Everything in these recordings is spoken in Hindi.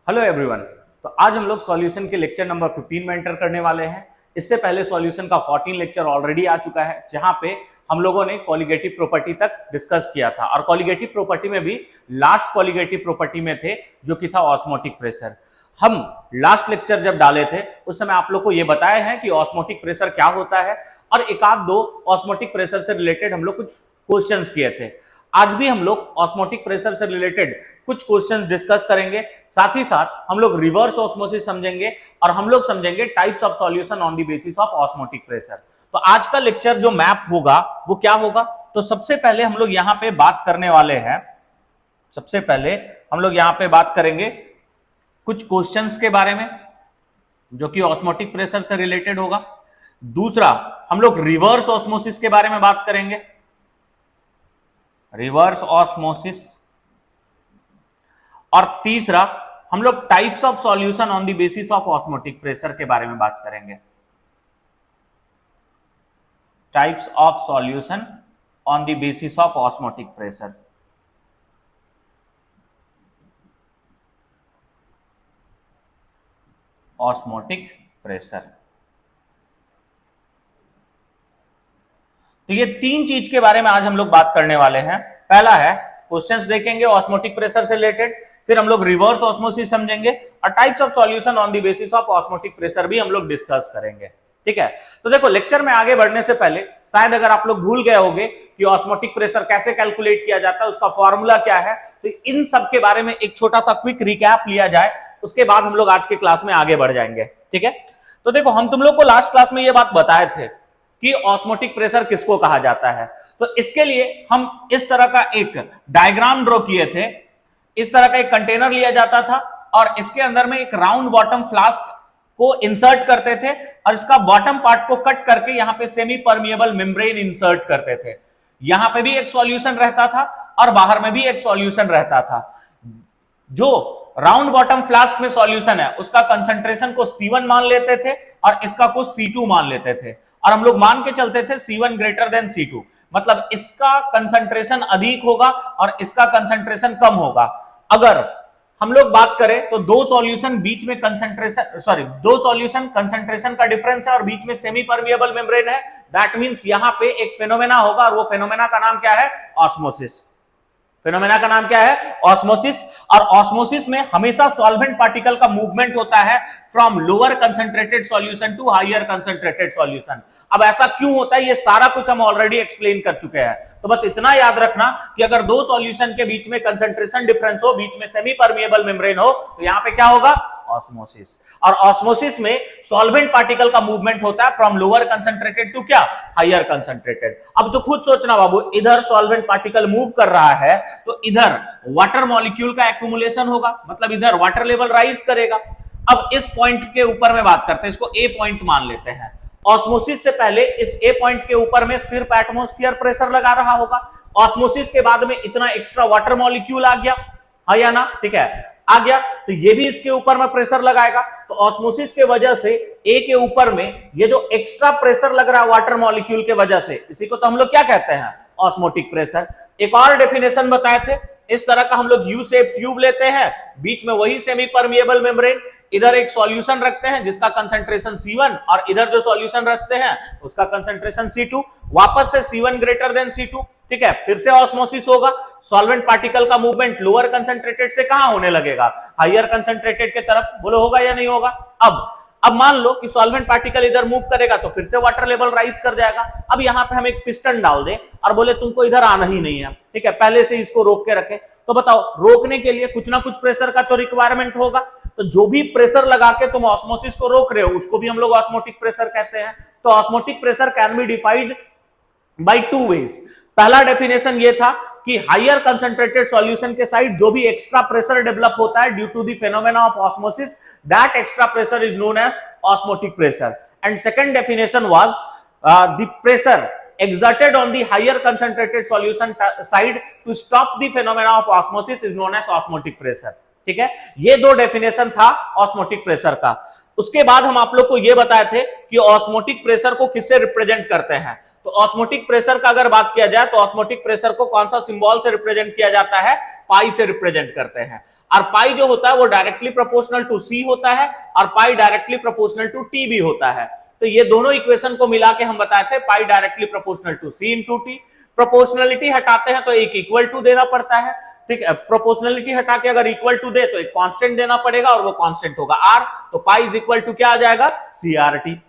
Hello everyone. तो आज हम लोग सॉल्यूशन के लेक्चर नंबर 15 में एंटर करने वाले हैं। इससे पहले सॉल्यूशन का 14 लेक्चर ऑलरेडी आ चुका है, जहां पे हम लोगों ने कॉलिगेटिव प्रॉपर्टी तक डिस्कस किया था और कॉलिगेटिव प्रॉपर्टी में भी लास्ट कॉलिगेटिव प्रॉपर्टी में थे जो कि था ऑस्मोटिक प्रेशर। हम लास्ट लेक्चर जब डाले थे उस समय आप लोग को यह बताया है कि ऑस्मोटिक प्रेशर क्या होता है और एक आध दो ऑस्मोटिक प्रेशर से रिलेटेड हम लोग कुछ क्वेश्चंस किए थे। आज भी हम लोग ऑस्मोटिक प्रेशर से रिलेटेड कुछ क्वेश्चन डिस्कस करेंगे, साथ ही साथ हम लोग रिवर्स ऑस्मोसिस समझेंगे और हम लोग समझेंगे types of solution on the basis of osmotic pressure. तो आज का लेक्चर जो मैप होगा वो क्या होगा, तो सबसे पहले हम लोग यहां पे बात करने वाले हैं, सबसे पहले हम लोग यहां पे बात करेंगे कुछ क्वेश्चंस के बारे में जो कि ऑस्मोटिक प्रेशर से रिलेटेड होगा। दूसरा हम लोग रिवर्स ऑस्मोसिस के बारे में बात करेंगे, रिवर्स ऑस्मोसिस। और तीसरा हम लोग types of solution on the basis of osmotic pressure के बारे में बात करेंगे, types of solution on the basis of osmotic pressure. Osmotic pressure, तो ये तीन चीज के बारे में आज हम लोग बात करने वाले हैं। पहला है क्वेश्चंस देखेंगे ऑस्मोटिक प्रेशर से रिलेटेड, फिर हम लोग रिवर्स ऑस्मोसिस समझेंगे और types of solution on the basis of osmotic pressure भी हम लोग डिस्कस करेंगे। ठीक है, तो देखो लेक्चर में आगे बढ़ने से पहले शायद अगर आप लोग भूल गए होंगे कि ऑस्मोटिक प्रेशर कैसे कैलकुलेट किया जाता है, उसका फॉर्मूला क्या है, तो इन सब के बारे में एक छोटा सा क्विक रिकैप लिया जाए, उसके बाद हम लोग आज के क्लास में आगे बढ़ जाएंगे। ठीक है, तो देखो हम तुम लोग को लास्ट क्लास में ये बात बताए थे कि ऑस्मोटिक प्रेशर किसको कहा जाता है। तो इसके लिए हम इस तरह का एक डायग्राम ड्रॉ किए थे। इस तरह का एक कंटेनर लिया जाता था और इसके अंदर में एक राउंड बॉटम फ्लास्क को इंसर्ट करते थे और इसका बॉटम पार्ट को कट करके यहां पे सेमी परमिएबल मेम्ब्रेन इंसर्ट करते थे। यहां पे भी एक सॉल्यूशन रहता था और बाहर में भी एक सॉल्यूशन रहता था। जो राउंड बॉटम फ्लास्क में सॉल्यूशन है उसका कंसंट्रेशन को C1 मान लेते थे और इसका को C2 मान लेते थे और हम लोग मान के चलते थे C1 ग्रेटर देन C2, मतलब इसका कंसंट्रेशन अधिक होगा और इसका कंसंट्रेशन कम होगा। अगर हम लोग बात करें तो दो सॉल्यूशन बीच में दो सॉल्यूशन कंसंट्रेशन का डिफरेंस है और बीच में सेमी परमिएबल मेम्ब्रेन है, दैट मींस यहां पे एक फेनोमेना होगा और वो फेनोमेना का नाम क्या है, ऑस्मोसिस। फेनोमेना का नाम क्या है, ऑस्मोसिस। और ऑस्मोसिस में हमेशा सॉल्वेंट पार्टिकल का मूवमेंट होता है from lower concentrated solution to higher concentrated solution. अब ऐसा क्यों होता है ये सारा कुछ हम ऑलरेडी एक्सप्लेन कर चुके हैं, तो बस इतना याद रखना कि अगर दो सॉल्यूशन के बीच में कंसंट्रेशन डिफरेंस हो, बीच में सेमी परमिएबल मेम्ब्रेन हो, तो यहां पे क्या होगा, ऑस्मोसिस। और ऑस्मोसिस में सॉल्वेंट पार्टिकल का मूवमेंट होता है फ्रॉम लोअर कंसंट्रेटेड टू क्या, हायर कंसंट्रेटेड। अब तो खुद सोचना बाबू, इधर सॉल्वेंट पार्टिकल मूव कर रहा है तो इधर वाटर मॉलिक्यूल का एक्यूमुलेशन होगा, मतलब इधर वाटर लेवल राइज करेगा। अब इस पॉइंट के ऊपर में बात करते हैं, इसको ए पॉइंट मान लेते हैं। ऑस्मोसिस से पहले इस ए पॉइंट के ऊपर में सिर्फ एटमॉस्फेयर प्रेशर लगा रहा होगा। ऑस्मोसिस के बाद में इतना एक्स्ट्रा वाटर मॉलिक्यूल आ गया, हाँ या ना, ठीक है, आ गया, तो ये भी इसके ऊपर में प्रेशर लगाएगा। तो ऑस्मोसिस के वजह से ए के ऊपर में ये जो एक्स्ट्रा प्रेशर लग रहा है वाटर मॉलिक्यूल के वजह से, इसी को तो हम लोग क्या कहते हैं, ऑस्मोटिक प्रेशर। एक और डेफिनेशन बताए थे, इस तरह का हम लोग यू शेप ट्यूब लेते हैं, बीच में वही सेमी परमिएबल मेम्ब्रेन, इधर एक सॉल्यूशन रखते हैं जिसका कंसंट्रेशन C1 और इधर जो सॉल्यूशन रखते हैं उसका कंसंट्रेशन C2, वापस से C1 ग्रेटर देन C2। ठीक है, फिर से ऑस्मोसिस होगा, सॉल्वेंट पार्टिकल का मूवमेंट लोअर कंसंट्रेटेड से कहां होने लगेगा, हायर कंसंट्रेटेड के तरफ। बोलो होगा या नहीं होगा। अब मान लो कि सॉल्वेंट पार्टिकल इधर मूव करेगा तो फिर से वाटर लेवल राइज कर जाएगा। अब यहां पे हम एक पिस्टन डाल दें और बोले तुमको इधर आना ही नहीं है, ठीक है, पहले से इसको रोक के रखें, तो बताओ रोकने के लिए कुछ ना कुछ प्रेशर का तो रिक्वायरमेंट होगा। तो जो भी प्रेशर लगा के तुम ऑस्मोसिस को रोक रहे हो उसको भी हम लोग ऑस्मोटिक प्रेशर कहते हैं। तो osmotic pressure can be defined by two ways. पहला डेफिनेशन ये था कि हायर कंसंट्रेटेड सॉल्यूशन के साइड जो भी एक्स्ट्रा प्रेशर डेवलप होता है due to the phenomena of osmosis, that extra pressure is known as osmotic pressure. And second definition was the pressure exerted on the higher concentrated solution side to stop the phenomena of osmosis is known as osmotic pressure। ठीक है, ये दो डेफिनेशन था ऑस्मोटिक प्रेशर का। उसके बाद हम आप लोग को ये बताए थे कि ऑस्मोटिक प्रेशर को किससे रिप्रेजेंट करते हैं। तो ऑस्मोटिक प्रेशर का अगर बात किया जाए तो ऑस्मोटिक प्रेशर को कौन सा सिंबल से रिप्रेजेंट किया जाता है, पाई से रिप्रेजेंट करते हैं। और पाई जो होता है वो डायरेक्टली प्रोपोर्शनल टू सी होता है और पाई डायरेक्टली प्रोपोर्शनल टू टी भी होता है। तो ये दोनों इक्वेशन को मिला के हम बताए थे pi directly proportional to C into T. Proportionality हटाते हैं तो एक इक्वल टू देना पड़ता है, ठीक है। प्रोपोर्शनलिटी हटा के अगर इक्वल टू दे तो एक कांस्टेंट देना पड़ेगा और वो कांस्टेंट होगा आर, तो पाई इज इक्वल टू क्या आ जाएगा, सी आर टी।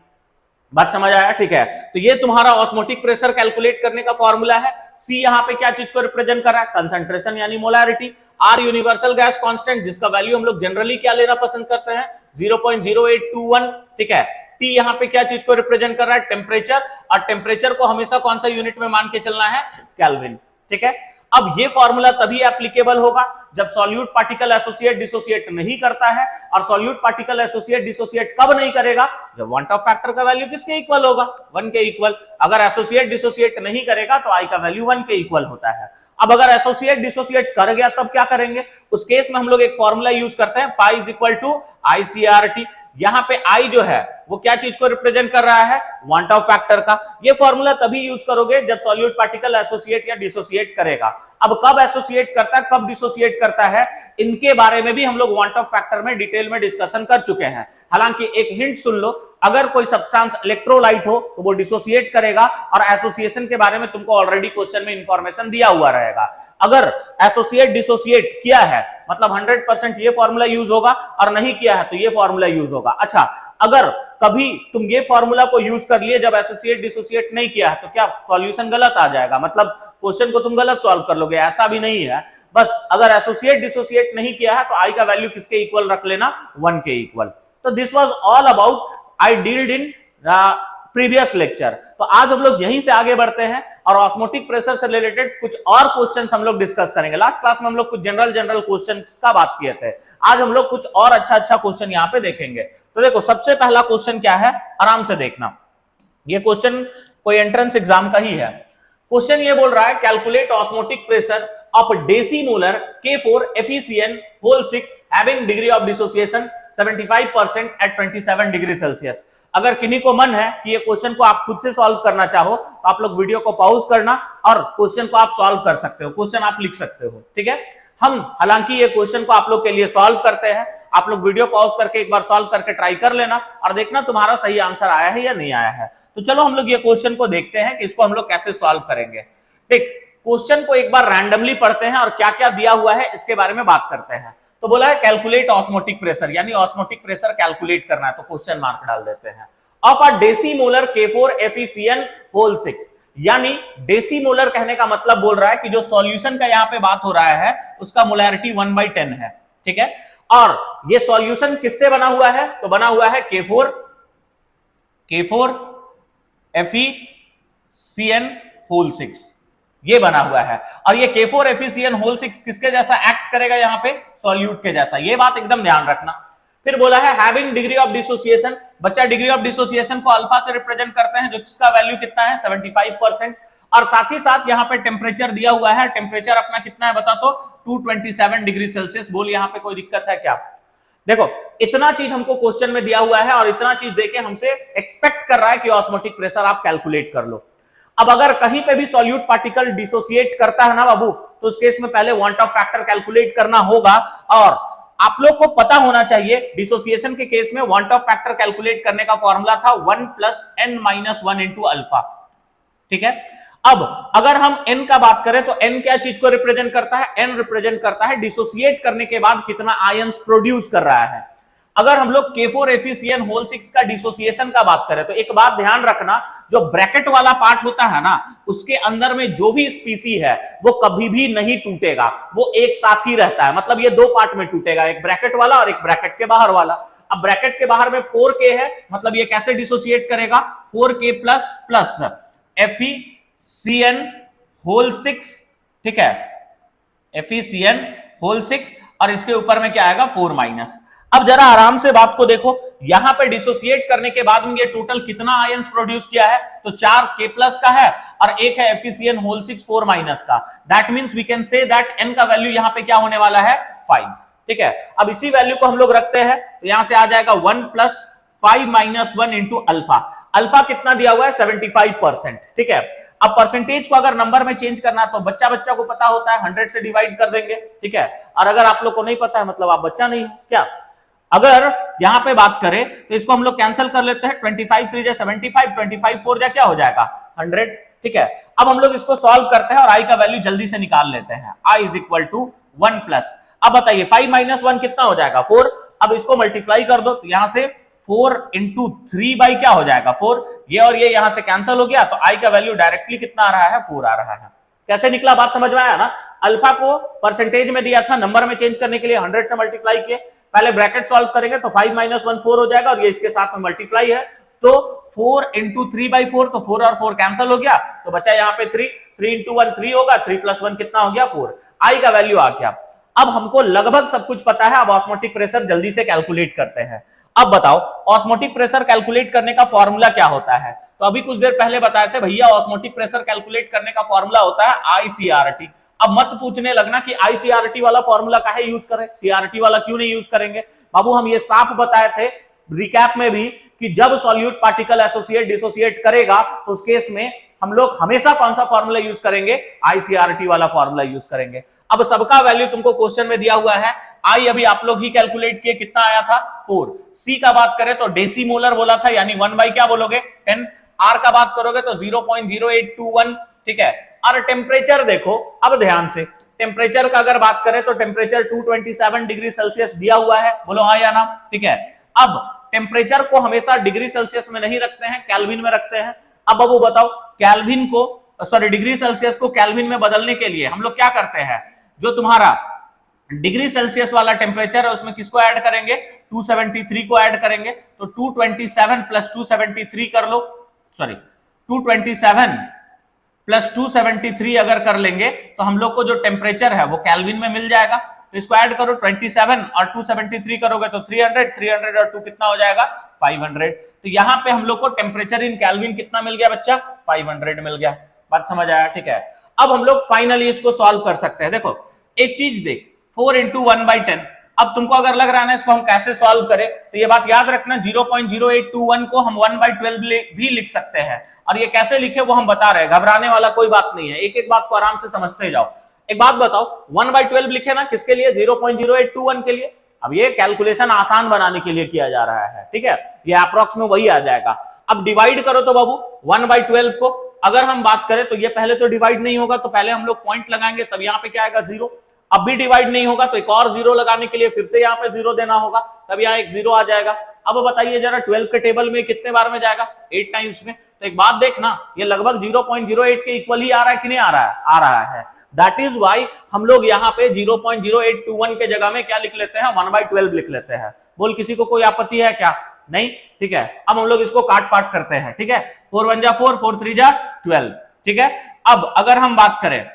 बात समझ आया, ठीक है। तो ये तुम्हारा ऑस्मोटिक प्रेशर कैलकुलेट करने का फॉर्मूला है। सी यहां पे क्या चीज को रिप्रेजेंट कर रहा है, कंसंट्रेशन यानी molarity. R universal gas constant जिसका वैल्यू हम लोग जनरली क्या लेना पसंद करते हैं, 0.0821, ठीक है। टी यहां पे क्या चीज को रिप्रेजेंट कर रहा है, टेम्परेचर, और टेम्परेचर को हमेशा कौन सा यूनिट में मान के चलना है, केल्विन, ठीक है। अब ये फॉर्मूला तभी एप्लीकेबल होगा जब सॉल्यूट पार्टिकल एसोसिएट डिसोसिएट नहीं करता है, और सॉल्यूट पार्टिकल एसोसिएट डिसोसिएट कब नहीं करेगा, जब वन ऑफ फैक्टर का वैल्यू किसके इक्वल होगा, 1 के इक्वल। अगर एसोसिएट डिसोसिएट नहीं करेगा तो आई का वैल्यू 1 के इक्वल होता है। अब अगर एसोसिएट डिसोसिएट कर गया तब क्या करेंगे, उस केस में हम लोग एक फॉर्मूला यूज करते हैं, pi is equal to ICRT. यहां पे आई जो है वो क्या चीज को रिप्रेजेंट कर रहा है, वांट ऑफ फैक्टर का। ये फॉर्मूला तभी यूज करोगे जब सॉल्यूट पार्टिकल एसोसिएट या डिसोसिएट करेगा। अब कब एसोसिएट करता है, कब डिसोसिएट करता है, इनके बारे में भी हम लोग वांट ऑफ फैक्टर में डिटेल में डिस्कशन कर चुके हैं। हालांकि एक हिंट सुन लो, अगर कोई सब्सटेंस इलेक्ट्रोलाइट हो तो वो डिसोसिएट करेगा, और एसोसिएशन के बारे में तुमको ऑलरेडी क्वेश्चन में इंफॉर्मेशन दिया हुआ रहेगा। अगर एसोसिएट डिसोसिएट किया है मतलब 100% ये फॉर्मूला यूज होगा, और नहीं किया है तो ये फॉर्मूला यूज होगा। अच्छा, अगर कभी तुम ये फॉर्मूला को यूज कर लिए जब एसोसिएट डिसोसिएट नहीं किया है तो क्या सॉल्यूशन गलत आ जाएगा, मतलब क्वेश्चन को तुम गलत सॉल्व कर लोगे, ऐसा भी नहीं है। बस अगर एसोसिएट डिसोसिएट नहीं किया है तो आई का वैल्यू किसके इक्वल रख लेना, 1 के इक्वल। तो this was all about I dealt in previous lecture. तो आज हम लोग यहीं से आगे बढ़ते हैं और ऑस्मोटिक प्रेशर से रिलेटेड कुछ और क्वेश्चंस हम लोग डिस्कस करेंगे। लास्ट क्लास में हम लोग कुछ जनरल क्वेश्चंस का बात किए थे, आज हम लोग कुछ और अच्छा क्वेश्चन यहाँ पे देखेंगे। तो देखो सबसे पहला क्वेश्चन क्या है, आराम से देखना, ये क्वेश्चन कोई एंट्रेंस एग्जाम का ही है। क्वेश्चन ये बोल रहा है, calculate osmotic pressure of decimolar K4 FeCN whole 6 having degree of dissociation 75% at 27 degree Celsius. अगर किन्हीं को मन है कि ये क्वेश्चन को आप खुद से सॉल्व करना चाहो तो आप लोग वीडियो को पॉज करना और क्वेश्चन को आप सॉल्व कर सकते हो, क्वेश्चन आप लिख सकते हो, ठीक है। हम हालांकि ये क्वेश्चन को आप लोग के लिए सॉल्व करते हैं, आप लोग वीडियो पॉज करके एक बार सॉल्व करके ट्राई कर लेना और देखना तुम्हारा सही आंसर आया है या नहीं आया है। तो चलो हम लोग ये क्वेश्चन को देखते हैं कि इसको हम लोग कैसे सॉल्व करेंगे। देख, क्वेश्चन को एक बार रैंडमली पढ़ते हैं और क्या क्या दिया हुआ है इसके बारे में बात करते हैं। तो बोला है कैलकुलेट ऑस्मोटिक प्रेशर, यानी ऑस्मोटिक प्रेशर कैलकुलेट करना है, तो क्वेश्चन मार्क डाल देते हैं। Of a decimolar K4 FeCN whole 6, यानी डेसीमोलर कहने का मतलब बोल रहा है कि जो सॉल्यूशन का यहाँ पे बात हो रहा है उसका मोलैरिटी 1/10 है, ठीक है। और ये सॉल्यूशन किससे बना हुआ है, तो बना हुआ है K4 FeCN होल 6, ये बना हुआ है। और ये K4 FeCN होल 6 किसके जैसा एक्ट करेगा, यहाँ पे सॉल्यूट के जैसा, ये बात एकदम ध्यान रखना। फिर बोला है हैविंग डिग्री ऑफ डिसोसिएशन, बच्चा डिग्री ऑफ डिसोसिएशन को अल्फा से रिप्रेजेंट करते हैं, जो जिसका वैल्यू कितना है 75%। और साथ ही साथ यहाँ पे टेम्परेचर दिया हुआ है, टेम्परेचर अपना कितना है बता तो 227 डिग्री सेल्सियस। बोल यहाँ पे कोई दिक्कत है क्या? देखो इतना चीज हमको क्वेश्चन में दिया हुआ है और इतना चीज देके हमसे एक्सपेक्ट कर रहा है कि ऑस्मोटिक प्रेशर आप कैलकुलेट कर लो। अब अगर कहीं पे भी सॉल्यूट पार्टिकल डिसोसिएट करता है ना बाबू, तो उस केस में पहले वांट ऑफ फैक्टर कैलकुलेट करना होगा। और आप लोग को पता होना चाहिए डिसोसिएशन के केस में वांट ऑफ फैक्टर कैलकुलेट करने का फॉर्मूला था 1 + n-1 इंटू अल्फा, ठीक है। अब अगर हम n का बात करें तो n क्या चीज को रिप्रेजेंट करता है, n रिप्रेजेंट करता है डिसोसिएट करने के बाद कितना आयंस प्रोड्यूस कर रहा है। अगर हम लोग K4 FeCN होल 6 का डिसोसिएशन का बात करें तो एक बात ध्यान रखना, जो ब्रैकेट वाला पार्ट होता है ना उसके अंदर में जो भी स्पीसी है वो कभी भी नहीं टूटेगा, वो एक साथ ही रहता है। मतलब ये दो पार्ट में टूटेगा, एक ब्रैकेट वाला और एक ब्रैकेट के बाहर वाला। अब ब्रैकेट के बाहर में 4K है, मतलब ये कैसे डिसोसिएट करेगा, 4K प्लस FeCN होल 6, ठीक है, FeCN होल 6 और इसके ऊपर में क्या आएगा 4-। अब जरा आराम से बात को देखो, यहां पे डिसोसिएट करने के बाद में ये टोटल कितना आयंस प्रोड्यूस किया है, तो 4K+ का है और एक है FeCN होल 6 4- का। That means we can say that n का वैल्यू यहां पे क्या होने वाला है 5, ठीक है। अब इसी वैल्यू को हम लोग रखते हैं तो यहां से आ जाएगा 1 + 5 - 1 इंटू अल्फा। अल्फा कितना दिया हुआ है 75%, ठीक है। अब परसेंटेज को अगर नंबर में चेंज करना तो बच्चा बच्चा को पता होता है, 100 से डिवाइड कर देंगे, ठीक है। और अगर आप लोग को नहीं पता है मतलब आप बच्चा नहीं हो क्या। अगर यहां पे बात करें तो इसको हम लोग कैंसिल कर लेते हैं, 25 3 जा 75, 25 4 जा क्या हो जाएगा 100, ठीक है। अब हम लोग इसको सॉल्व करते हैं और आई का वैल्यू जल्दी से निकाल लेते हैं। I is equal to 1 plus, अब बताइए 5 माइनस 1 कितना हो जाएगा 4। अब इसको मल्टीप्लाई कर दो तो यहां से 4 इंटू 3 बाई क्या हो जाएगा 4, ये और ये यहां से कैंसिल हो गया तो आई का वैल्यू डायरेक्टली कितना आ रहा है 4 आ रहा है। कैसे निकला बात समझ में आया ना। अल्फा को परसेंटेज में दिया था, नंबर में चेंज करने के लिए 100 से मल्टीप्लाई किए, पहले ब्रैकेट सॉल्व करेंगे तो 5 माइनस 1 4 हो जाएगा और ये इसके साथ में मल्टीप्लाई है तो 4 इंटू 3 बाई 4, तो 4 और 4 कैंसिल हो गया तो बचा यहाँ पे 3, 3 इंटू 1 3 होगा, 3 प्लस 1 कितना हो गया 4, आई का वैल्यू आ गया। अब हमको लगभग सब कुछ पता है, अब ऑस्मोटिक प्रेशर जल्दी से कैलकुलेट करते हैं। अब बताओ ऑस्मोटिक प्रेशर कैलकुलेट करने का फॉर्मूला क्या होता है। तो अभी कुछ देर पहले बताए थे भैया ऑस्मोटिक प्रेशर कैलकुलेट करने का फॉर्मूला होता है आईसीआरटी। अब मत पूछने लगना कि आईसीआरटी वाला फॉर्मूला काहे यूज करें, सीआरटी वाला क्यों नहीं यूज करेंगे। बाबू हम ये साफ बताए थे रिकैप में भी कि जब सॉल्यूट पार्टिकल एसोसिएट डिसोसिएट करेगा तो उस केस में हम लोग हमेशा कौन सा फॉर्मूला यूज करेंगे, आईसीआरटी वाला फॉर्मूला यूज करेंगे। अब सबका वैल्यू तुमको क्वेश्चन में दिया हुआ है, आई अभी आप लोग ही कैलकुलेट किए कितना आया था 4। सी का बात करें तो डेसीमोलर बोला था यानी 1 बाई क्या बोलोगे 10। आर का बात करोगे तो 0.0821, ठीक है। और टेम्परेचर देखो अब ध्यान से, टेम्परेचर का अगर बात करें तो टेम्परेचर 227 डिग्री सेल्सियस दिया हुआ है, बोलो हाँ या ना, ठीक है। अब टेम्परेचर को हमेशा डिग्री सेल्सियस में नहीं रखते हैं, केल्विन में रखते हैं। अब बाबू बताओ केल्विन को सॉरी डिग्री सेल्सियस को केल्विन में बदलने के लिए हम लोग क्या करते हैं, जो तुम्हारा डिग्री सेल्सियस वाला टेम्परेचर है उसमें किसको ऐड करेंगे 273 को ऐड करेंगे, तो 227 प्लस 273 कर लो, सॉरी 227 प्लस 273 अगर कर लेंगे तो हम लोग को जो टेम्परेचर है वो केल्विन में मिल जाएगा। तो इसको ऐड करो 27 और 273 करोगे तो 300, 300 और 2 कितना हो जाएगा 500। तो यहाँ पे हम लोग को टेम्परेचर इन केल्विन कितना मिल गया बच्चा 500 मिल गया। बात समझ आया, ठीक है। अब हम लोग फाइनली इसको सॉल्व कर सकते हैं। देखो एक चीज देख 4 इंटू 1/10, अब तुमको अगर लग रहा है ना इसको हम कैसे सॉल्व करें तो ये बात याद रखना 0.0821 को हम 1/12 भी लिख सकते हैं और ये कैसे लिखे वो हम बता रहे हैं, घबराने वाला कोई बात नहीं है, एक एक बात को आराम से समझते जाओ। एक बात बताओ 1/12 लिखे ना किसके लिए 0.0821 के लिए। अब ये कैलकुलेशन आसान बनाने के लिए किया जा रहा है, ठीक है, ये अप्रॉक्स में वही आ जाएगा। अब डिवाइड करो तो बाबू 1/12 को अगर हम बात करें तो ये पहले तो डिवाइड नहीं होगा तो पहले हम लोग पॉइंट लगाएंगे तब यहाँ पे क्या आएगा 0। अब भी डिवाइड नहीं होगा तो एक और 0 लगाने के लिए फिर से यहाँ पे 0 देना होगा तब यहाँ एक 0 आ जाएगा। अब बताइए जरा 12 के टेबल में कितने बार में जाएगा 8 टाइम्स में। तो एक बात देखना ये लगभग 0.08 के इक्वल ही आ रहा है कि नहीं आ रहा है, आ रहा है। दैट इज वाई हम लोग यहाँ पे 0.0821 के जगह में क्या लिख लेते हैं 1/12 लिख लेते हैं। बोल किसी को कोई आपत्ति है क्या, नहीं, ठीक है। अब हम लोग इसको काट पाट करते हैं, ठीक है, 4 1 जा 4, 4 3 जा 12, ठीक है। अब अगर हम बात करें,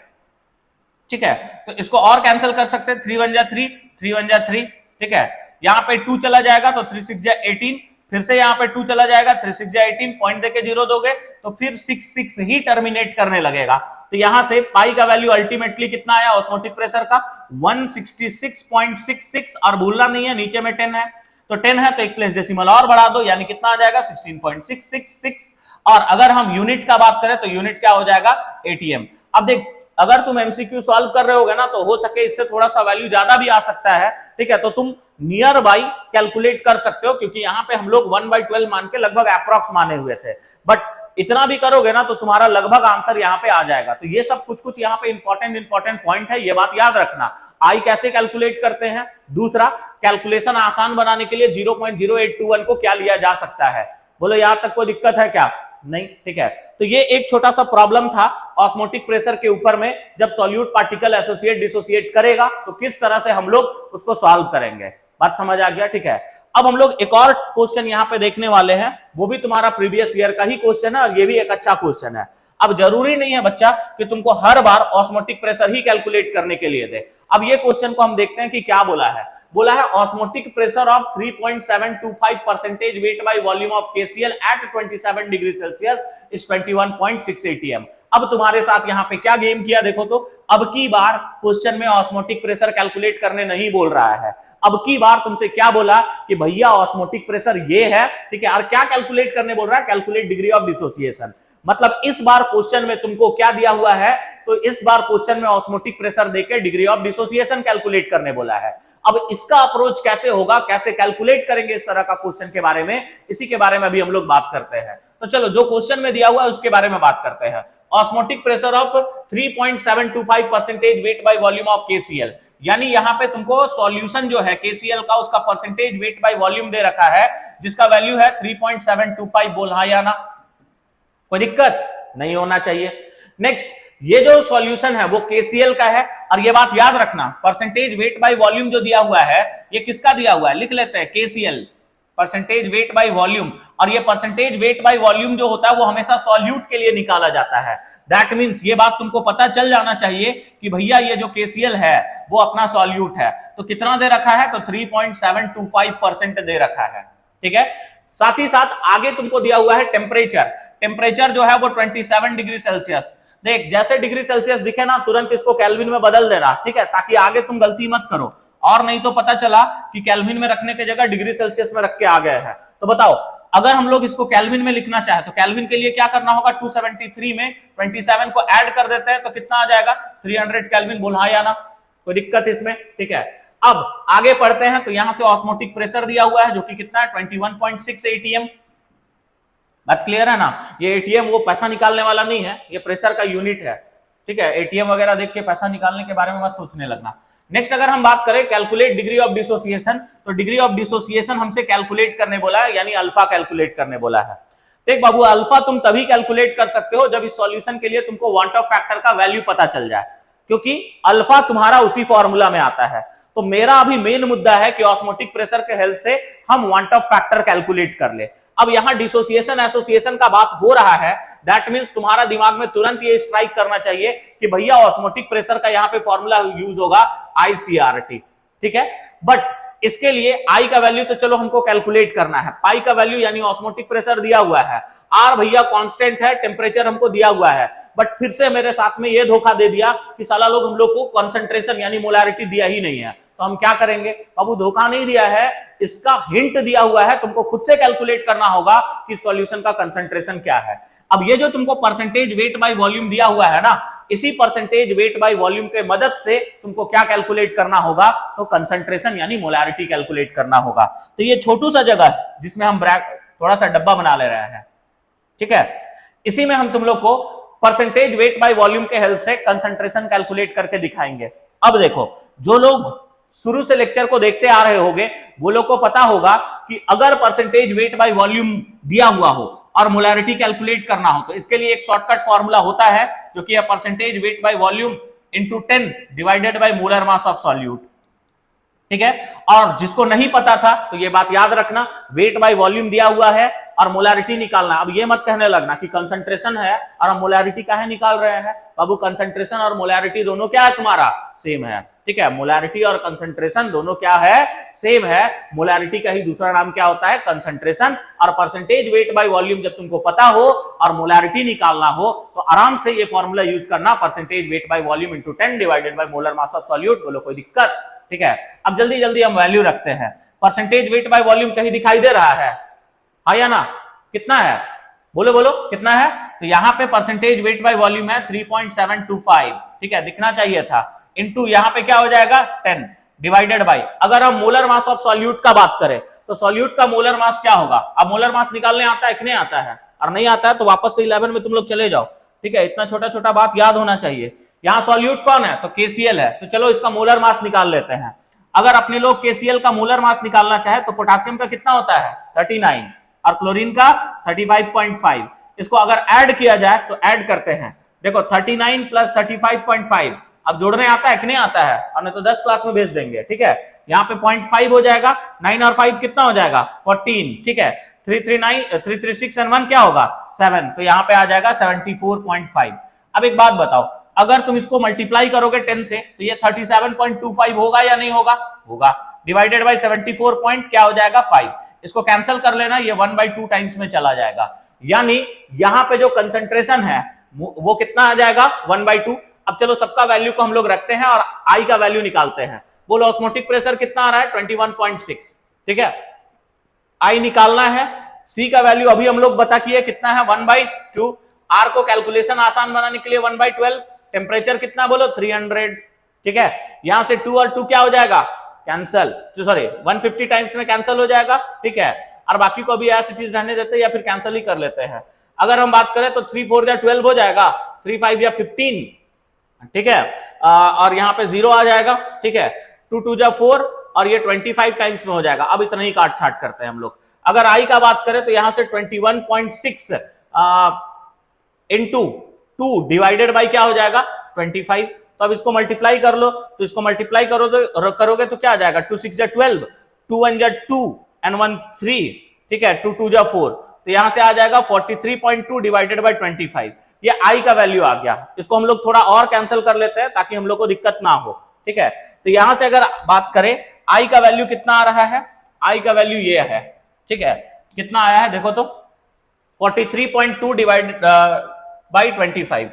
ठीक है, तो इसको और कैंसिल कर सकते हैं 3 1 जा 3, 3 1 जा 3, ठीक है। यहाँ पे 2 चला जाएगा तो 3 6 जा 18, फिर से यहाँ पे 2 चला जाएगा 3 6 जा 18, पॉइंट देके 0 दोगे तो फिर 6 6 ही टर्मिनेट करने लगेगा। तो यहां से पाई का वैल्यू अल्टीमेटली कितना आया ऑस्मोटिक प्रेशर का 166.66 और भूलना नहीं है नीचे में 10 है तो 10 है तो एक प्लेस डेसिमल और बढ़ा दो यानी कितना आ जाएगा 16.666। और अगर हम यूनिट का बात करें तो यूनिट क्या हो जाएगा एटीएम। अब देख अगर तुम एमसीक्यू सॉल्व कर रहे होगे ना तो हो सके इससे थोड़ा सा वैल्यू ज्यादा भी आ सकता है, ठीक है, तो तुम नियर बाई कैलकुलेट कर सकते हो क्योंकि यहाँ पे हम लोग 1/12 मान के लगभग अप्रॉक्स माने हुए थे, बट इतना भी करोगे ना तो तुम्हारा लगभग आंसर यहाँ पे आ जाएगा। तो ये सब कुछ कुछ यहाँ पे इंपॉर्टेंट पॉइंट है, ये बात याद रखना। आई कैसे कैलकुलेट करते हैं, दूसरा कैलकुलेशन आसान बनाने के लिए 0.0821 को क्या लिया जा सकता है, बोलो यहां तक कोई दिक्कत है क्या, नहीं, ठीक है। तो ये एक छोटा सा प्रॉब्लम था ऑस्मोटिक प्रेशर के ऊपर में, जब सॉल्यूट पार्टिकल एसोसिएट डिसोसिएट करेगा तो किस तरह से हम लोग उसको सॉल्व करेंगे, बात समझ आ गया, ठीक है। अब हम लोग एक और क्वेश्चन यहाँ पे देखने वाले हैं, वो भी तुम्हारा प्रीवियस ईयर का ही क्वेश्चन है और ये भी एक अच्छा क्वेश्चन है। अब जरूरी नहीं है बच्चा कि तुमको हर बार ऑस्मोटिक प्रेशर ही कैलकुलेट करने के लिए दे। अब ये क्वेश्चन को हम देखते हैं कि क्या बोला है। बोला है osmotic pressure of 3.725% weight by volume of KCl at 27 degree Celsius is 21.6 atm। अब तुम्हारे साथ यहाँ पे क्या गेम किया देखो तो, अब की बार क्वेश्चन में ऑस्मोटिक प्रेशर कैलकुलेट करने नहीं बोल रहा है, अब की बार तुमसे क्या बोला कि भैया ऑस्मोटिक प्रेशर ये है, ठीक है, और क्या कैलकुलेट करने बोल रहा है, कैलकुलेट डिग्री ऑफ डिसोसिएशन। मतलब इस बार क्वेश्चन में तुमको क्या दिया हुआ है, तो इस बार क्वेश्चन में ऑस्मोटिक प्रेशर देके डिग्री ऑफ डिसोसिएशन कैलकुलेट करने बोला है। अब इसका अप्रोच कैसे होगा, कैसे कैलकुलेट करेंगे इस तरह का क्वेश्चन के बारे में, इसी के बारे में अभी हम लोग बात करते हैं। तो चलो जो क्वेश्चन में दिया हुआ है उसके बारे में बात करते हैं। Osmotic pressure of 3.725% weight by volume of KCl, यानी यहां पे तुमको सॉल्यूशन जो है KCl का उसका परसेंटेज वेट बाय वॉल्यूम दे रखा है, जिसका वैल्यू है 3.725। बोल हाँ या ना, कोई दिक्कत नहीं होना चाहिए। नेक्स्ट, ये जो सॉल्यूशन है वो KCl का है, और ये बात याद रखना परसेंटेज वेट बाय वॉल्यूम जो दिया हुआ है ये किसका दिया हुआ है, लिख लेते हैं KCl percentage wait by volume. और ये परसेंटेज वेट बाय वॉल्यूम जो होता है वो हमेशा सॉल्यूट के लिए निकाला जाता है। दैट मींस ये बात तुमको पता चल जाना चाहिए कि भैया ये जो KCl है वो अपना सॉल्यूट है। तो कितना दे रखा है, तो 3.725% दे रखा है, ठीक है। साथ ही साथ आगे तुमको दिया हुआ है टेम्परेचर। टेम्परेचर जो है वो 27 डिग्री सेल्सियस। देख, जैसे डिग्री सेल्सियस दिखे ना तुरंत इसको केल्विन में बदल देना, ठीक है, ताकि आगे तुम गलती मत करो, और नहीं तो पता चला कि केल्विन में रखने की जगह डिग्री सेल्सियस में रख के आ गए हैं। तो बताओ, अगर हम लोग इसको केल्विन में लिखना चाहे तो केल्विन के लिए क्या करना होगा, 273 में 27 को ऐड कर देते हैं तो कितना आ जाएगा, 300 केल्विन। बोल हाँ या ना, कोई दिक्कत इसमें, ठीक है। अब आगे पढ़ते हैं, तो यहां से ऑस्मोटिक प्रेशर दिया हुआ है जो कि कितना है, 21.6 ATM। बात क्लियर है ना, ये ATM वो पैसा निकालने वाला नहीं है, ये प्रेशर का यूनिट है, ठीक है। ATM वगैरह देख के पैसा निकालने के बारे में मत सोचने लगना। नेक्स्ट, अगर हम बात करें कैलकुलेट डिग्री ऑफ डिसोसिएशन, तो डिग्री ऑफ डिसोसिएशन हमसे कैलकुलेट करने बोला है, यानी अल्फा कैलकुलेट करने बोला है। देख बाबू, अल्फा तुम तभी कैलकुलेट कर सकते हो जब इस सॉल्यूशन के लिए तुमको वांट ऑफ फैक्टर का वैल्यू पता चल जाए, क्योंकि अल्फा तुम्हारा उसी फॉर्मूला में आता है। तो मेरा अभी मेन मुद्दा है कि ऑस्मोटिक प्रेशर के हेल्प से हम वांट ऑफ फैक्टर कैलकुलेट कर ले। अब यहां डिसोसिएशन एसोसिएशन का बात हो रहा है, दैट मींस तुम्हारा दिमाग में तुरंत ये स्ट्राइक करना चाहिए कि भैया ऑस्मोटिक प्रेशर का यहां पे फॉर्मूला यूज होगा ICRT, ठीक है। बट इसके लिए I का वैल्यू तो चलो हमको कैलकुलेट करना है, पाई का वैल्यू यानी ऑस्मोटिक प्रेशर दिया हुआ है, R भैया कांस्टेंट है, टेम्परेचर हमको दिया हुआ है। बट फिर से मेरे साथ में ये धोखा दे दिया कि साला लोग हम लोग को कॉन्सेंट्रेशन यानी मोलारिटी दिया ही नहीं है। तो हम क्या करेंगे, बाबू धोखा नहीं दिया है, इसका हिंट दिया हुआ है, तुमको खुद से कैलकुलेट करना होगा कि सॉल्यूशन का कंसंट्रेशन क्या है। अब ये जो तुमको परसेंटेज वेट बाय वॉल्यूम दिया हुआ है ना, इसी परसेंटेज वेट बाय वॉल्यूम के मदद से तुमको क्या कैलकुलेट करना होगा, तो कंसंट्रेशन यानी मोलारिटी कैलकुलेट करना होगा। तो ये छोटू सा जगह है जिसमें हम थोड़ा सा डब्बा बना ले रहे हैं, ठीक है। इसी में हम तुम लोग को परसेंटेज वेट बाय वॉल्यूम के हेल्प से कंसंट्रेशन कैलकुलेट करके दिखाएंगे। अब देखो, जो लोग शुरू से लेक्चर को देखते आ रहे होंगे वो लोग को पता होगा कि अगर परसेंटेज वेट बाय वॉल्यूम दिया हुआ हो और मोलारिटी कैलकुलेट करना हो तो इसके लिए एक शॉर्टकट फॉर्मूला होता है, जो कि है percentage wait by volume into 10 divided by molar mass of solute, ठीक है। और जिसको नहीं पता था तो ये बात याद रखना, वेट बाय वॉल्यूम दिया हुआ है और मोलारिटी निकालना। अब ये मत कहने लगना कि कंसंट्रेशन है और हम मोलारिटी काहे निकाल रहे हैं। बाबू, कंसंट्रेशन और मोलारिटी दोनों क्या है, तुम्हारा सेम है, ठीक है। मोलारिटी और कंसंट्रेशन दोनों क्या है, सेम है। मोलारिटी का ही दूसरा नाम क्या होता है, कंसंट्रेशन। और परसेंटेज वेट बाय वॉल्यूम जब तुमको पता हो और मोलारिटी निकालना हो तो आराम से ये फॉर्मूला यूज करना, percentage wait by volume into 10 divided by molar mass of solute. बोलो कोई दिक्कत, ठीक है। अब जल्दी जल्दी हम वैल्यू रखते हैं। परसेंटेज वेट बाय वॉल्यूम कहीं दिखाई दे रहा है, हाँ या ना, कितना है, बोलो बोलो कितना है। तो यहां पे परसेंटेज वेट बाय वॉल्यूम है 3.725, ठीक है, दिखना चाहिए था। इनटू यहां पे क्या हो जाएगा 10 डिवाइडेड बाय, अगर हम मोलर मास ऑफ सॉल्यूट का बात करें तो सॉल्यूट का मोलर मास क्या होगा। अब मोलर मास निकालने आता है कि नहीं आता है, और नहीं आता है तो वापस से 11 में तुम लोग चले जाओ, ठीक है। इतना छोटा छोटा बात याद होना चाहिए। यहां सॉल्यूट कौन है, तो KCl है, तो चलो इसका मोलर मास निकाल लेते हैं। अगर अपने लोग KCl का मोलर मास निकालना चाहे तो पोटेशियम का कितना होता है 39 और क्लोरीन का 35.5। इसको अगर ऐड किया जाए तो ऐड करते हैं, देखो 39 प्लस 35.5, अब जोड़ने आता है कि नहीं आता है, और नहीं तो 10 क्लास में भेज देंगे, ठीक है। यहाँ पे 0.5 हो जाएगा, 9 और 5 कितना हो जाएगा 14, ठीक है। 336 एंड 1 क्या होगा 7, तो यहाँ पे आ जाएगा 74.5। अब एक बात बताओ, अगर तुम इसको मल्टीप्लाई करोगे 10 से तो ये 37.25 होगा या नहीं होगा, होगा। डिवाइडेड बाय 74 पॉइंट क्या हो जाएगा 5, इसको कैंसिल कर लेना, ये 1/2 टाइम्स में चला जाएगा, यानी यहां पे जो कंसंट्रेशन है वो कितना आ जाएगा 1/2। अब चलो सबका वैल्यू को हम लोग रखते हैं और I का वैल्यू निकालते हैं। बोलो ऑस्मोटिक प्रेशर कितना आ रहा है 21.6, ठीक है। I निकालना है, C का वैल्यू अभी हम लोग बता किए कितना है 1/2, आर को कैलकुलेशन आसान बनाने के लिए 1/12, टेम्परेचर कितना बोलो 300, ठीक है। यहां से 2 और 2 क्या हो जाएगा, कैंसल, सॉरी 150 टाइम्स में कैंसल हो जाएगा, ठीक है। और बाकी को भी एज इट इज रहने देते हैं या फिर कैंसल ही कर लेते हैं। अगर हम बात करें तो 3 4 या 12 हो जाएगा, 3 5 या 15, ठीक है। और यहाँ पे 0 आ जाएगा, ठीक है। 2 2 या 4 और ये 25 टाइम्स में हो जाएगा। अब इतना ही काट छाट करते हैं हम लोग। अगर आई का बात करें तो यहां से 21.6 इंटू 2 डिवाइडेड बाई क्या हो जाएगा 25। तो अब इसको मल्टीप्लाई कर लो, तो इसको मल्टीप्लाई करोगे तो क्या आ जाएगा 2 6 या 12, 2 1 या 2 एंड 1 3, ठीक है। 2 2 या 4, तो यहां से आ जाएगा 43.2 डिवाइडेड बाई 25। ये आई का वैल्यू आ गया। इसको हम लोग थोड़ा और कैंसिल कर लेते हैं ताकि हम लोग को दिक्कत ना हो, ठीक है। तो यहां से अगर बात करें आई का वैल्यू कितना आ रहा है, आई का वैल्यू ये है, ठीक है। कितना आया है देखो तो 43.2 डिवाइडेड बाई 25,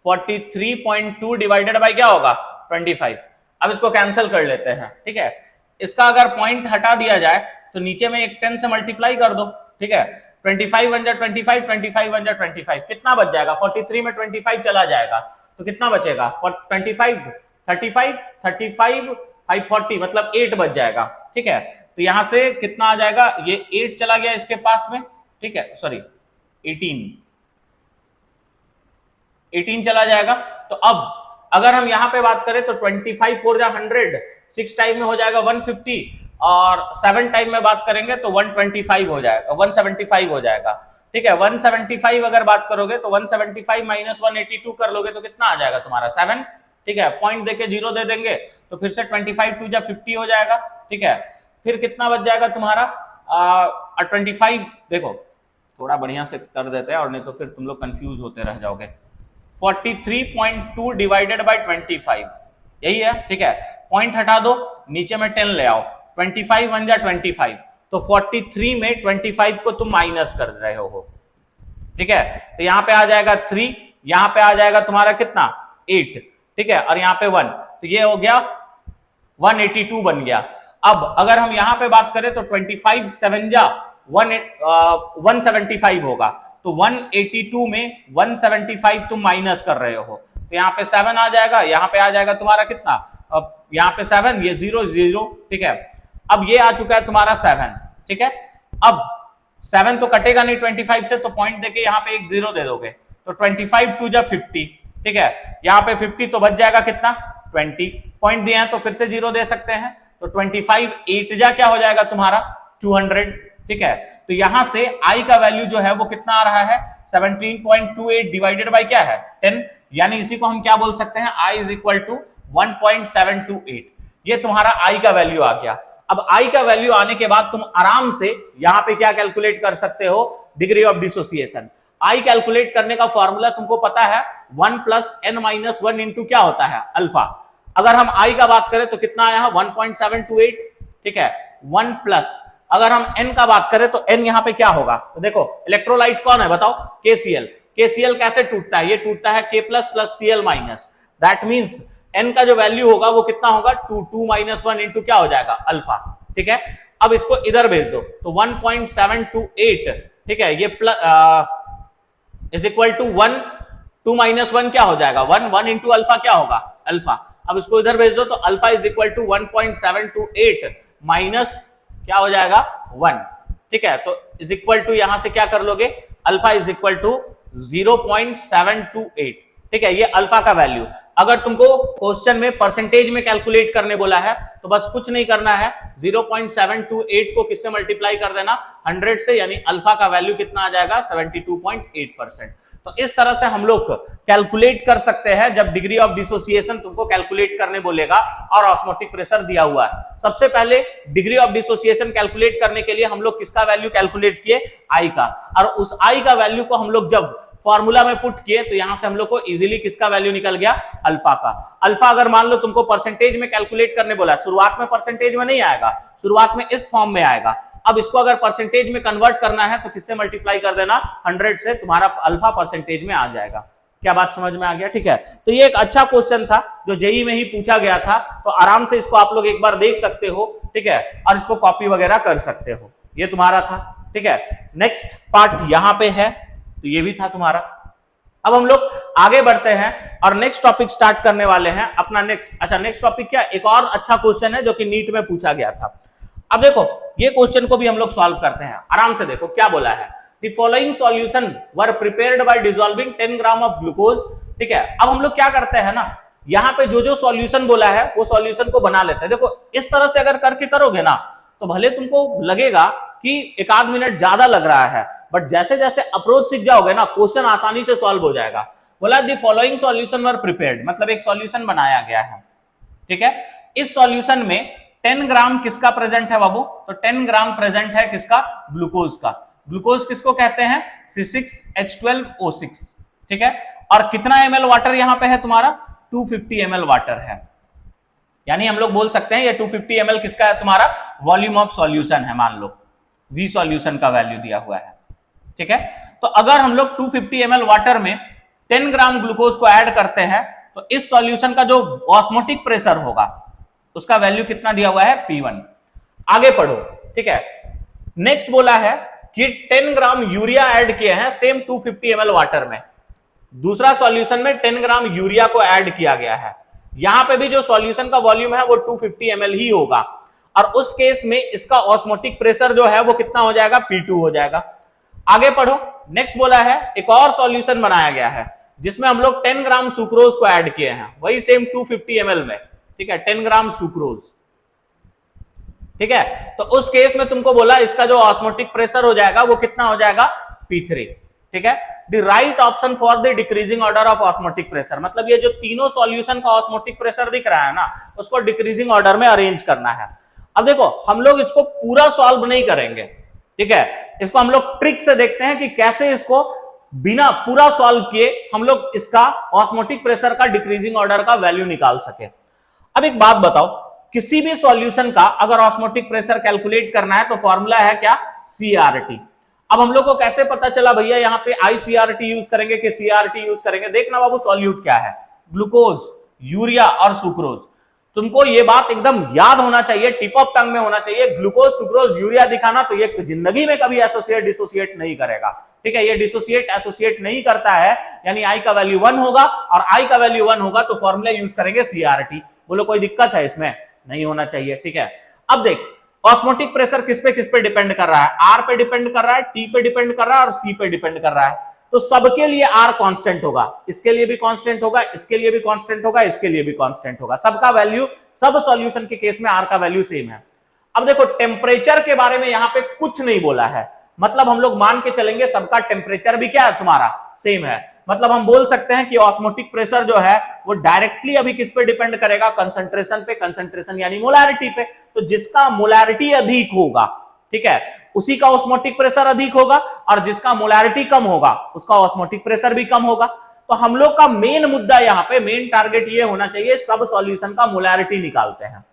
43.2 डिवाइडेड बाई क्या होगा 25। अब इसको कैंसिल कर लेते हैं, ठीक है। इसका अगर पॉइंट हटा दिया जाए तो नीचे में एक 10 से मल्टीप्लाई कर दो, ठीक है। 25 1 जा 25, 25 1 जा 25, कितना बच जाएगा 43 में 25 चला जाएगा तो कितना बचेगा 25 35 35 540, मतलब 8 बच जाएगा, ठीक है। तो यहां से कितना आ जाएगा, ये 8 चला गया इसके पास में, ठीक है, सॉरी 18 चला जाएगा। तो अब अगर हम यहां पे बात करें तो 25 4 जा 100, 6 टाइम में हो जाएगा 150 और 7 टाइम में बात करेंगे तो 125 हो जाएगा, 175 हो जाएगा, ठीक है। 175 अगर बात करोगे तो 175 माइनस 182 कर लोगे तो कितना आ जाएगा तुम्हारा 7, ठीक है। पॉइंट देके 0 दे देंगे तो फिर से 25 2 जा 50 हो जाएगा, ठीक है। फिर कितना बच जाएगा तुम्हारा 25, देखो थोड़ा बढ़िया से कर देते हैं और नहीं तो फिर तुम लोग कंफ्यूज होते रह जाओगे। 43.2 डिवाइडेड बाई 25, यही है, ठीक है। पॉइंट हटा दो, नीचे में 10 ले आओ, 25 1 जा 25, तो 43 में 25 को तुम माइनस कर रहे हो, ठीक है। तो यहां पे आ जाएगा 3, यहां पे आ जाएगा तुम्हारा कितना 8, ठीक है, और यहां पे 1, तो ये हो गया 182 बन गया। अब अगर हम यहां पे बात करें तो 25 7 जा 175 होगा, तो 182 में 175 तुम माइनस कर रहे हो, तो यहाँ पे 7 आ जाएगा, यहाँ पे आ जाएगा तुम्हारा कितना, अब यहाँ पे 7, ये 0 0, ठीक है। अब ये आ चुका है तुम्हारा 7, ठीक है। अब 7 तो कटेगा नहीं 25 से, तो पॉइंट देके यहाँ पे एक 0 दे दोगे, तो 25 2 जा 50, ठीक है। यहाँ पे 50 तो बच जाएगा कितना 20, पॉइंट दिया है तो फिर से 0 दे सकते हैं, तो 25 8 जा क्या हो जाएगा तुम्हारा 200, ठीक है। तो यहां से आई का वैल्यू जो है वो कितना आ रहा है 17.28 डिवाइडेड बाय क्या है 10, यानी इसी को हम क्या बोल सकते हैं आई इज इक्वल टू 1.728। ये तुम्हारा आई का वैल्यू आ गया। अब आई का वैल्यू आने के बाद तुम आराम से यहां पे क्या कैलकुलेट कर सकते हो, degree of dissociation. I calculate करने का फॉर्मूला तुमको पता है 1 प्लस n माइनस 1 इंटू क्या होता है अल्फा। अगर हम आई का बात करें तो कितना आया 1.728, ठीक है। 1 प्लस अगर हम n का बात करें तो n यहां पे क्या होगा, तो देखो इलेक्ट्रोलाइट कौन है बताओ KCl। KCl कैसे टूटता है, ये टूटता है K plus plus Cl minus, that means n का जो वैल्यू होगा वो कितना होगा 2 माइनस 1 इंटू क्या हो जाएगा अल्फा, ठीक है। अब इसको इधर भेज दो तो 1.728, ठीक है, ये plus is equal to 1, 2 minus 1 क्या हो जाएगा 1, 1 इंटू अल्फा क्या होगा अल्फा। अब इसको इधर भेज दो तो alpha is equal to 1.728 minus क्या हो जाएगा 1, ठीक है। तो इज इक्वल टू यहां से क्या कर लोगे अल्फा इज इक्वल टू 0.728, ठीक है, ये अल्फा का वैल्यू। अगर तुमको क्वेश्चन में परसेंटेज में कैलकुलेट करने बोला है तो बस कुछ नहीं करना है, 0.728 को किससे मल्टीप्लाई कर देना 100 से, यानी अल्फा का वैल्यू कितना आ जाएगा 72.8%। तो इस तरह से हम लोग कैलकुलेट कर सकते हैं जब डिग्री ऑफ डिसोसिएशन तुमको कैलकुलेट करने बोलेगा और ऑस्मोटिक प्रेशर दिया हुआ है। सबसे पहले डिग्री ऑफ डिसोसिएशन कैलकुलेट करने के लिए हम लोग किसका वैल्यू कैलकुलेट किए आई का, और उस आई का वैल्यू को हम लोग जब फॉर्मूला में पुट किए तो यहां से हम लोग को इजीली किसका वैल्यू निकल गया अल्फा का। अल्फा अगर मान लो तुमको परसेंटेज में कैलकुलेट करने बोला, शुरुआत में परसेंटेज में नहीं आएगा, शुरुआत में इस फॉर्म में आएगा। अब इसको अगर परसेंटेज में कन्वर्ट करना है तो किससे मल्टीप्लाई कर देना 100 से, तुम्हारा अल्फा परसेंटेज में आ जाएगा। क्या बात समझ में आ गया, ठीक है। तो ये एक अच्छा क्वेश्चन था जो जेईई में ही पूछा गया था, तो आराम से इसको आप लोग एक बार देख सकते हो, ठीक है, और इसको कॉपी वगैरह कर सकते हो। ये तुम्हारा था, ठीक है। नेक्स्ट पार्ट यहां पे है, तो ये भी था तुम्हारा, अब हम लोग आगे बढ़ते हैं और नेक्स्ट टॉपिक स्टार्ट करने वाले हैं अपना नेक्स्ट टॉपिक क्या, एक और अच्छा क्वेश्चन है जो कि नीट में पूछा गया था। अब देखो ये क्वेश्चन को भी हम लोग सॉल्व करते हैं, आराम से देखो क्या बोला है। The following solution were prepared by dissolving 10 gram of glucose. ठीक है, अब हम लोग क्या करते हैं ना, यहाँ पे जो जो सॉल्यूशन बोला है वो सॉल्यूशन को बना लेते हैं। देखो इस तरह से अगर करके करोगे ना तो भले तुमको लगेगा कि एक आध मिनट ज्यादा लग रहा है, बट जैसे जैसे अप्रोच सीख जाओगे ना क्वेश्चन आसानी से सॉल्व हो जाएगा। बोला the following solution were prepared, मतलब एक सॉल्यूशन बनाया गया है। ठीक है, इस सॉल्यूशन में 10 ग्राम किसका प्रेजेंट है बाबू, तो 10 ग्राम प्रेजेंट है किसका, ग्लूकोज का। ग्लूकोज किसको कहते हैं, C6H12O6। ठीक है, और कितना ml वाटर यहां पे है तुम्हारा, 250 ml वाटर है। यानी हम लोग बोल सकते हैं ये 250 ml किसका है, तुम्हारा वॉल्यूम ऑफ सॉल्यूशन है। मान लो V सॉल्यूशन का वैल्यू दिया हुआ है। ठीक है, तो अगर हम लोग 250 ml वाटर में 10 ग्राम ग्लूकोज को ऐड करते हैं तो इस सॉल्यूशन का जो ऑस्मोटिक प्रेशर होगा उसका वैल्यू कितना दिया हुआ है, P1। आगे पढ़ो। ठीक है, नेक्स्ट बोला है कि 10 ग्राम यूरिया ऐड किए हैं सेम 250 ml वाटर में। दूसरा सॉल्यूशन में 10 ग्राम यूरिया को ऐड किया गया है। यहां पे भी जो सॉल्यूशन का वॉल्यूम है वो 250 ml ही होगा, और उस केस में इसका ऑस्मोटिक प्रेशर जो है वो कितना हो जाएगा, P2 हो जाएगा। आगे पढ़ो। नेक्स्ट बोला है एक और सॉल्यूशन बनाया गया है जिसमें हम लोग 10 ग्राम सुक्रोज को ऐड किए हैं, वही सेम 250 ml में। ठीक है, 10 ग्राम सुक्रोज। ठीक है, तो उस केस में तुमको बोला इसका जो ऑस्मोटिक प्रेशर हो जाएगा वो कितना हो जाएगा, P3। ठीक है, the right option for the decreasing order of osmotic pressure, मतलब ये जो तीनों सॉल्यूशन का ऑस्मोटिक प्रेशर दिख रहा है ना उसको डिक्रीजिंग ऑर्डर में अरेंज करना है। अब देखो हम लोग इसको पूरा सॉल्व नहीं करेंगे। ठीक है, इसको हम लोग ट्रिक से देखते हैं कि कैसे इसको बिना पूरा सॉल्व किए हम लोग इसका ऑस्मोटिक प्रेशर का डिक्रीजिंग ऑर्डर का वैल्यू निकाल सके। अब एक बात बताओ, किसी भी सॉल्यूशन का अगर ऑस्मोटिक प्रेशर कैलकुलेट करना है तो फॉर्मूला है क्या, CRT। अब हम लोग को कैसे पता चला भैया यहाँ पे ICRT यूज करेंगे कि CRT यूज करेंगे, देखना बाबू सॉल्यूट क्या है, ग्लूकोज, यूरिया और सुक्रोज। तुमको ये बात एकदम याद होना चाहिए, टिप ऑफ टंग में होना चाहिए। ग्लूकोज, सुक्रोज, यूरिया दिखाना तो ये जिंदगी में कभी एसोसिएट डिसोसिएट नहीं करेगा। ठीक है, ये डिसोसिएट एसोसिएट नहीं करता है, यानी I का वैल्यू 1 होगा, और I का वैल्यू 1 होगा तो फॉर्मूला यूज करेंगे CRT। बोलो कोई दिक्कत है इसमें, नहीं होना चाहिए। ठीक है, अब देख ऑस्मोटिक प्रेशर किस पे डिपेंड कर रहा है, R पे डिपेंड कर रहा है, T पे डिपेंड कर रहा है और C पे डिपेंड कर रहा है। तो सबके लिए R कांस्टेंट होगा, इसके लिए भी कांस्टेंट होगा, इसके लिए भी कांस्टेंट होगा, इसके लिए भी कांस्टेंट होगा। सबका वैल्यू, सब सॉल्यूशन के केस में R का वैल्यू सेम है। अब देखो टेम्परेचर के बारे में यहां पे कुछ नहीं बोला है, मतलब हम लोग मान के चलेंगे सबका टेम्परेचर भी क्या है, तुम्हारा सेम है। मतलब हम बोल सकते हैं कि ऑस्मोटिक प्रेशर जो है वो डायरेक्टली अभी किस पे डिपेंड करेगा, कंसंट्रेशन पे, कंसंट्रेशन यानी मोलारिटी पे। तो जिसका मोलारिटी अधिक होगा, ठीक है, उसी का ऑस्मोटिक प्रेशर अधिक होगा, और जिसका मोलारिटी कम होगा उसका ऑस्मोटिक प्रेशर भी कम होगा। तो हम लोग का मेन मुद्दा यहाँ पे, मेन टारगेट ये होना चाहिए, सब सॉल्यूशन का मोलारिटी निकालते हैं।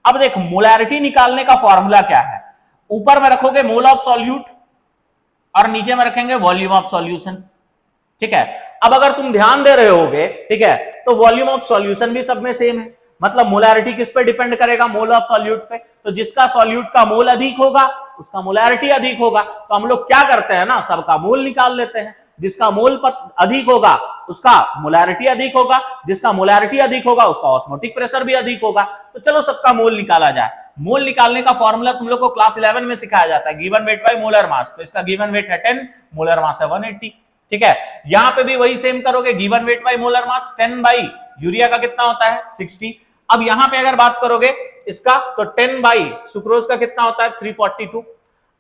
अब देख मोलारिटी निकालने का फॉर्मूला क्या है, ऊपर में रखोगे मोल ऑफ सॉल्यूट और नीचे में रखेंगे वॉल्यूम ऑफ सॉल्यूशन। ठीक है, अब अगर तुम ध्यान दे रहे होगे, ठीक है, तो वॉल्यूम ऑफ सॉल्यूशन भी सब में सेम है, मतलब मोलारिटी किस पे डिपेंड करेगा, मोल ऑफ सॉल्यूट पे। तो जिसका सॉल्यूट का मोल अधिक होगा उसका मोलारिटी अधिक होगा। तो हम लोग क्या करते हैं ना, सबका मोल निकाल लेते हैं। जिसका मोल अधिक होगा उसका मोलारिटी अधिक होगा, जिसका मोलारिटी अधिक होगा उसका ऑस्मोटिक प्रेशर भी अधिक होगा। तो चलो सबका मोल निकाला जाए। मोल निकालने का फॉर्मूला तुम लोग को क्लास 11 में सिखाया जाता है, given weight by molar mass. तो इसका गिवन वेट है 10, मोलर मास है 180। ठीक है, यहां पे भी वही सेम करोगे, given weight by molar mass 10 by urea का कितना होता है 60। अब यहां पे अगर बात करोगे इसका तो 10 बाई सुक्रोज का कितना होता है 342।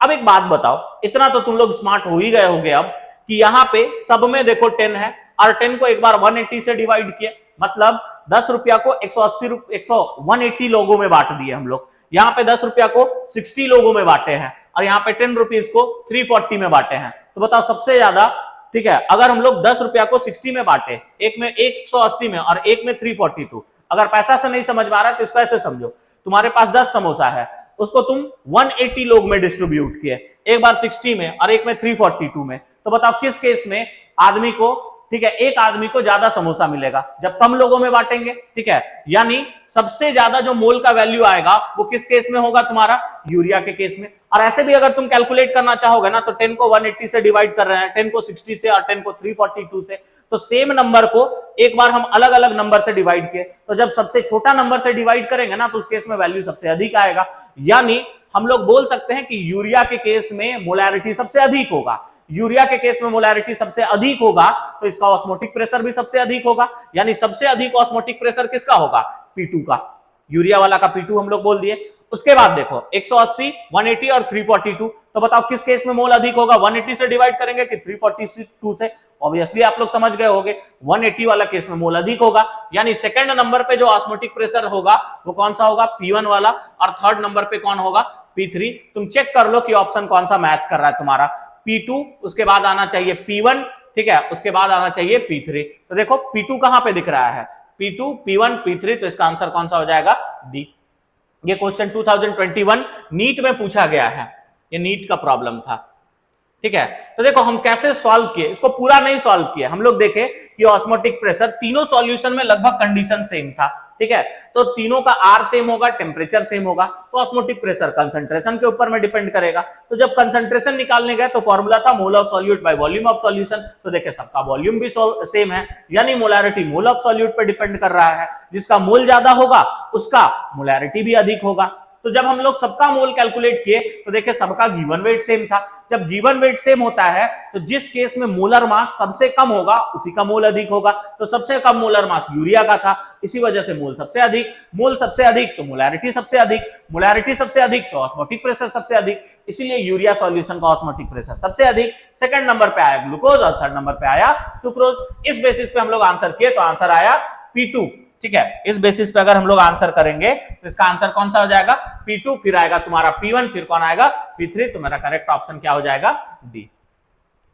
अब एक बात बताओ, इतना तो तुम लोग स्मार्ट हो ही गए होंगे अब कि यहां पे सब में देखो 10 है, और 10 को एक बार 180 से डिवाइड किए, मतलब 10 रुपया को 180 लोगों में बांट दिए हम लोग। यहाँ पे 10 रुपया को 60 लोगों में बांटे हैं, और यहाँ पे 10 रुपीज को 340 में बांटे हैं। तो बताओ सबसे ज्यादा, ठीक है, अगर हम लोग 10 रुपया को 60 में बांटे, एक में 180 में और एक में 342, अगर पैसा से नहीं समझ में आ रहा है तो इसको ऐसे समझो, तुम्हारे पास 10 समोसा है, उसको तुम 180 लोग में डिस्ट्रीब्यूट किए, एक बार 60 में और एक में 342 में। तो बताओ किस केस में आदमी को, ठीक है, एक आदमी को ज्यादा समोसा मिलेगा, जब कम लोगों में बांटेंगे। ठीक है, यानी सबसे ज्यादा जो मोल का वैल्यू आएगा वो किस केस में होगा, तुम्हारा यूरिया के केस में। और ऐसे भी अगर तुम कैलकुलेट करना चाहोगे ना तो 10 को 180 से डिवाइड कर रहे हैं, 10 को 60 से और 10 को 342 से, तो सेम नंबर को एक बार हम अलग अलग नंबर से डिवाइड किए, तो जब सबसे छोटा नंबर से डिवाइड करेंगे ना तो उस केस में वैल्यू सबसे अधिक आएगा। यानी हम लोग बोल सकते हैं कि यूरिया के केस में मोलैरिटी सबसे अधिक होगा। यूरिया के केस में मोलैरिटी सबसे अधिक होगा तो इसका ऑस्मोटिक प्रेशर भी सबसे अधिक होगा। यानी सबसे अधिक ऑस्मोटिक प्रेशर किसका होगा? P2 का। यूरिया वाला का P2 हम लोग बोल दिए। उसके बाद देखो 180, 180 और 342, तो बताओ किस केस में मोल अधिक होगा? 180 से डिवाइड करेंगे कि 342 से? ऑब्वियसली आप लोग समझ गए होंगे 180 वाला केस में मोल अधिक होगा। यानी सेकंड नंबर पे जो ऑस्मोटिक प्रेशर होगा वो कौन सा होगा? P1 वाला। और थर्ड नंबर पे कौन होगा? P3। तुम चेक कर लो कि ऑप्शन कौन सा मैच कर रहा है तुम्हारा। P2, उसके बाद आना चाहिए P1, ठीक है, उसके बाद आना चाहिए P3। तो देखो P2 कहां पे दिख रहा है? P2, P1, P3, तो इसका आंसर कौन सा हो जाएगा? डी। ये क्वेश्चन 2021 नीट में पूछा गया है, ये नीट का प्रॉब्लम था, ठीक है। तो देखो हम कैसे सॉल्व किए, इसको पूरा नहीं सॉल्व किए, हम लोग देखे कि ऑस्मोटिक प्रेशर तीनों सॉल्यूशन में लगभग कंडीशन सेम था, ठीक है। तो तीनों का आर सेम होगा, टेम्परेचर सेम होगा, तो ऑस्मोटिक प्रेशर कंसंट्रेशन के ऊपर में डिपेंड करेगा। तो जब कंसंट्रेशन निकालने गए तो फॉर्मूला था mole of solute bye volume of solution. तो देखिए सबका वॉल्यूम भी सेम है, यानी मोलैरिटी मोल ऑफ सॉल्यूट पर डिपेंड कर रहा है। जिसका मोल ज्यादा होगा उसका मोलैरिटी भी अधिक होगा। तो जब हम लोग सबका मोल कैलकुलेट किए तो देखिए सबका गिवन वेट सेम था। जब गिवन वेट सेम होता है तो जिस केस में मोलर मास सबसे कम होगा उसी का मोल अधिक होगा। तो सबसे कम मोलर मास यूरिया का था, इसी वजह से मोल सबसे अधिक। मोल सबसे अधिक तो मोलैरिटी सबसे अधिक, मोलैरिटी सबसे अधिक तो ऑस्मोटिक प्रेशर सबसे अधिक। इसीलिए यूरिया सॉल्यूशन का ऑस्मोटिक प्रेशर सबसे अधिक। सेकंड नंबर पे आया ग्लूकोज और थर्ड नंबर पे आया सुक्रोज। इस बेसिस पे हम लोग आंसर किए तो आंसर आया P2, ठीक है। इस बेसिस पे अगर हम लोग आंसर करेंगे तो इसका आंसर कौन सा हो जाएगा? P2, फिर आएगा तुम्हारा P1, फिर कौन आएगा? P3। तो मेरा करेक्ट ऑप्शन क्या हो जाएगा? डी।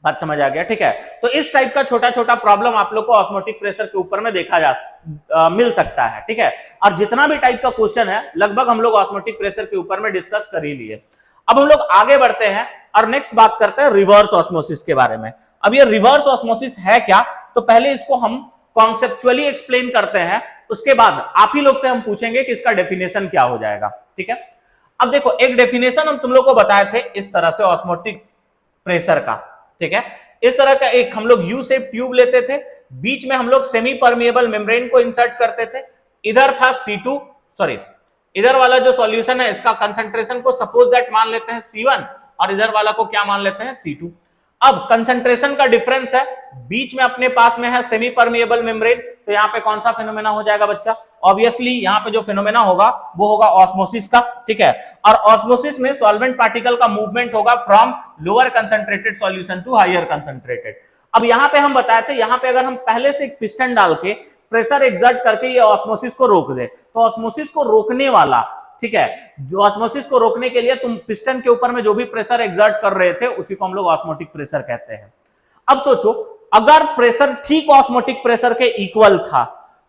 बात समझ आ गया, ठीक है। तो इस टाइप का छोटा छोटा प्रॉब्लम आप लोग को ऑस्मोटिक प्रेशर के ऊपर में देखा मिल सकता है, ठीक है। और जितना भी टाइप का क्वेश्चन है लगभग हम लोग ऑस्मोटिक प्रेशर के ऊपर में डिस्कस कर ही लिए। अब हम लोग आगे बढ़ते हैं और नेक्स्ट बात करते हैं रिवर्स ऑस्मोसिस के बारे में। अब ये रिवर्स ऑस्मोसिस है क्या, तो पहले इसको हम कॉन्सेप्चुअली एक्सप्लेन करते हैं, उसके बाद आप ही लोग से हम पूछेंगे कि इसका डेफिनेशन क्या हो जाएगा, ठीक है। अब देखो एक डेफिनेशन हम तुम लोग को बताए थे इस तरह से ऑस्मोटिक प्रेशर का, ठीक है। इस तरह का एक हम लोग यू शेप ट्यूब लेते थे, बीच में हम लोग सेमी परमिएबल मेम्ब्रेन को इंसर्ट करते थे। इधर था C2, सॉरी इधर वाला जो सॉल्यूशन है इसका कंसंट्रेशन को सपोज दैट मान लेते हैं C1 और इधर वाला को क्या मान लेते हैं? C2। अब कंसंट्रेशन का डिफरेंस है, बीच में अपने पास में है सेमी परमिएबल मेम्ब्रेन, तो यहाँ पे कौन सा फिनोमेना हो जाएगा बच्चा? ऑब्वियसली यहाँ पे जो फिनोमेना होगा वो होगा ऑस्मोसिस का, ठीक है। और ऑस्मोसिस में सॉल्वेंट पार्टिकल का मूवमेंट होगा from lower concentrated solution to higher concentrated. अब यहाँ पे हम बताए थे, यहाँ पे अगर हम पहले से एक पिस्टन डाल के प्रेशर एक्सर्ट करके ये ऑस्मोसिस को रोक दे, तो ऑस्मोसिस को रोकने वाला, ठीक है, जो ऑस्मोसिस को रोकने के लिए तुम पिस्टन के ऊपर में जो भी प्रेशर एक्सर्ट कर रहे थे उसी को हम लोग ऑस्मोटिक प्रेशर कहते हैं। अब सोचो अगर प्रेशर ठीक ऑस्मोटिक प्रेशर के इक्वल था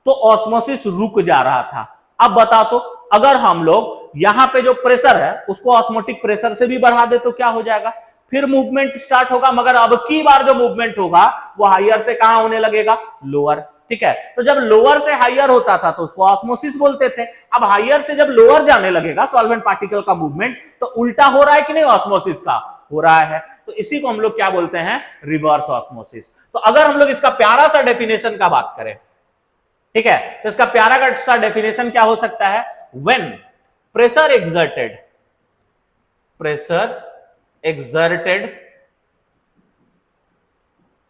तो ऑस्मोसिस रुक जा रहा था। अब बता तो अगर हम लोग यहां पे जो प्रेशर है उसको ऑस्मोटिक प्रेशर से भी बढ़ा दे तो क्या हो जाएगा? फिर मूवमेंट स्टार्ट होगा, मगर अब की बार जो मूवमेंट होगा वो हायर से कहां होने लगेगा? लोअर, ठीक है। तो जब लोअर से हायर होता था तो उसको ऑस्मोसिस बोलते थे। अब हायर से जब लोअर जाने लगेगा सॉल्वेंट पार्टिकल का मूवमेंट, तो उल्टा हो रहा है कि नहीं? ऑस्मोसिस का हो रहा है, तो इसी को हम लोग क्या बोलते हैं? Reverse osmosis. तो अगर हम लोग इसका प्यारा सा डेफिनेशन का बात करें, ठीक है, तो इसका प्यारा सा डेफिनेशन क्या हो सकता है? When pressure exerted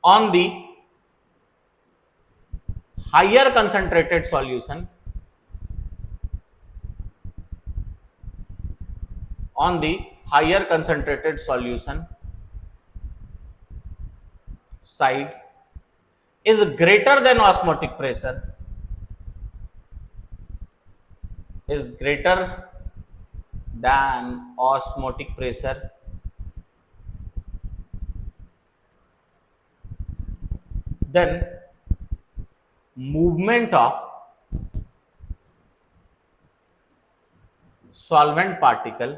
on the higher concentrated solution side is greater than osmotic pressure, then movement of solvent particle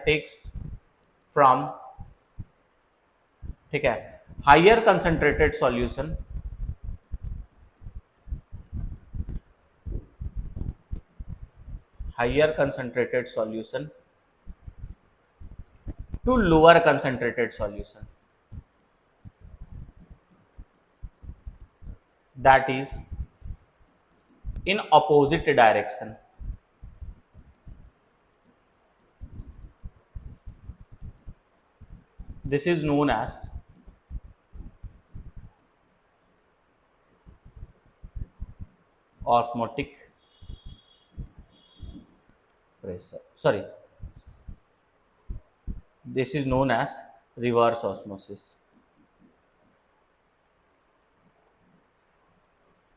takes from, ठीक है, higher concentrated solution higher concentrated solution to lower concentrated solution, that is in opposite direction. This is known as osmotic pressure. Sorry, this is known as reverse osmosis.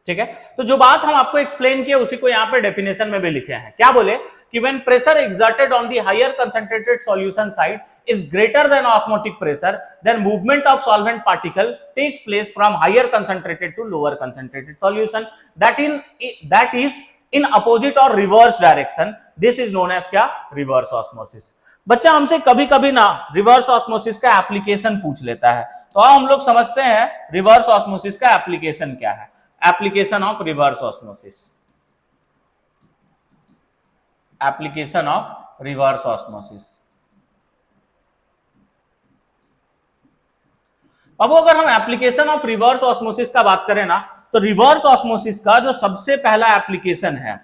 ठीक है, तो जो बात हम आपको एक्सप्लेन किया उसी को यहां पे डेफिनेशन में भी लिखे हैं. क्या बोले कि when pressure exerted on the higher concentrated solution side is greater than osmotic pressure, then movement of solvent particle takes place from higher concentrated to lower concentrated solution, that is in opposite और reverse direction. This is known as क्या? Reverse osmosis. बच्चा हमसे कभी कभी ना रिवर्स ऑस्मोसिस का एप्लीकेशन पूछ लेता है, तो हम लोग समझते हैं रिवर्स ऑस्मोसिस का एप्लीकेशन क्या है. Application of reverse osmosis. Application of reverse osmosis. अब अगर हम एप्लीकेशन ऑफ रिवर्स ऑस्मोसिस का बात करें ना, तो रिवर्स ऑस्मोसिस का जो सबसे पहला एप्लीकेशन है,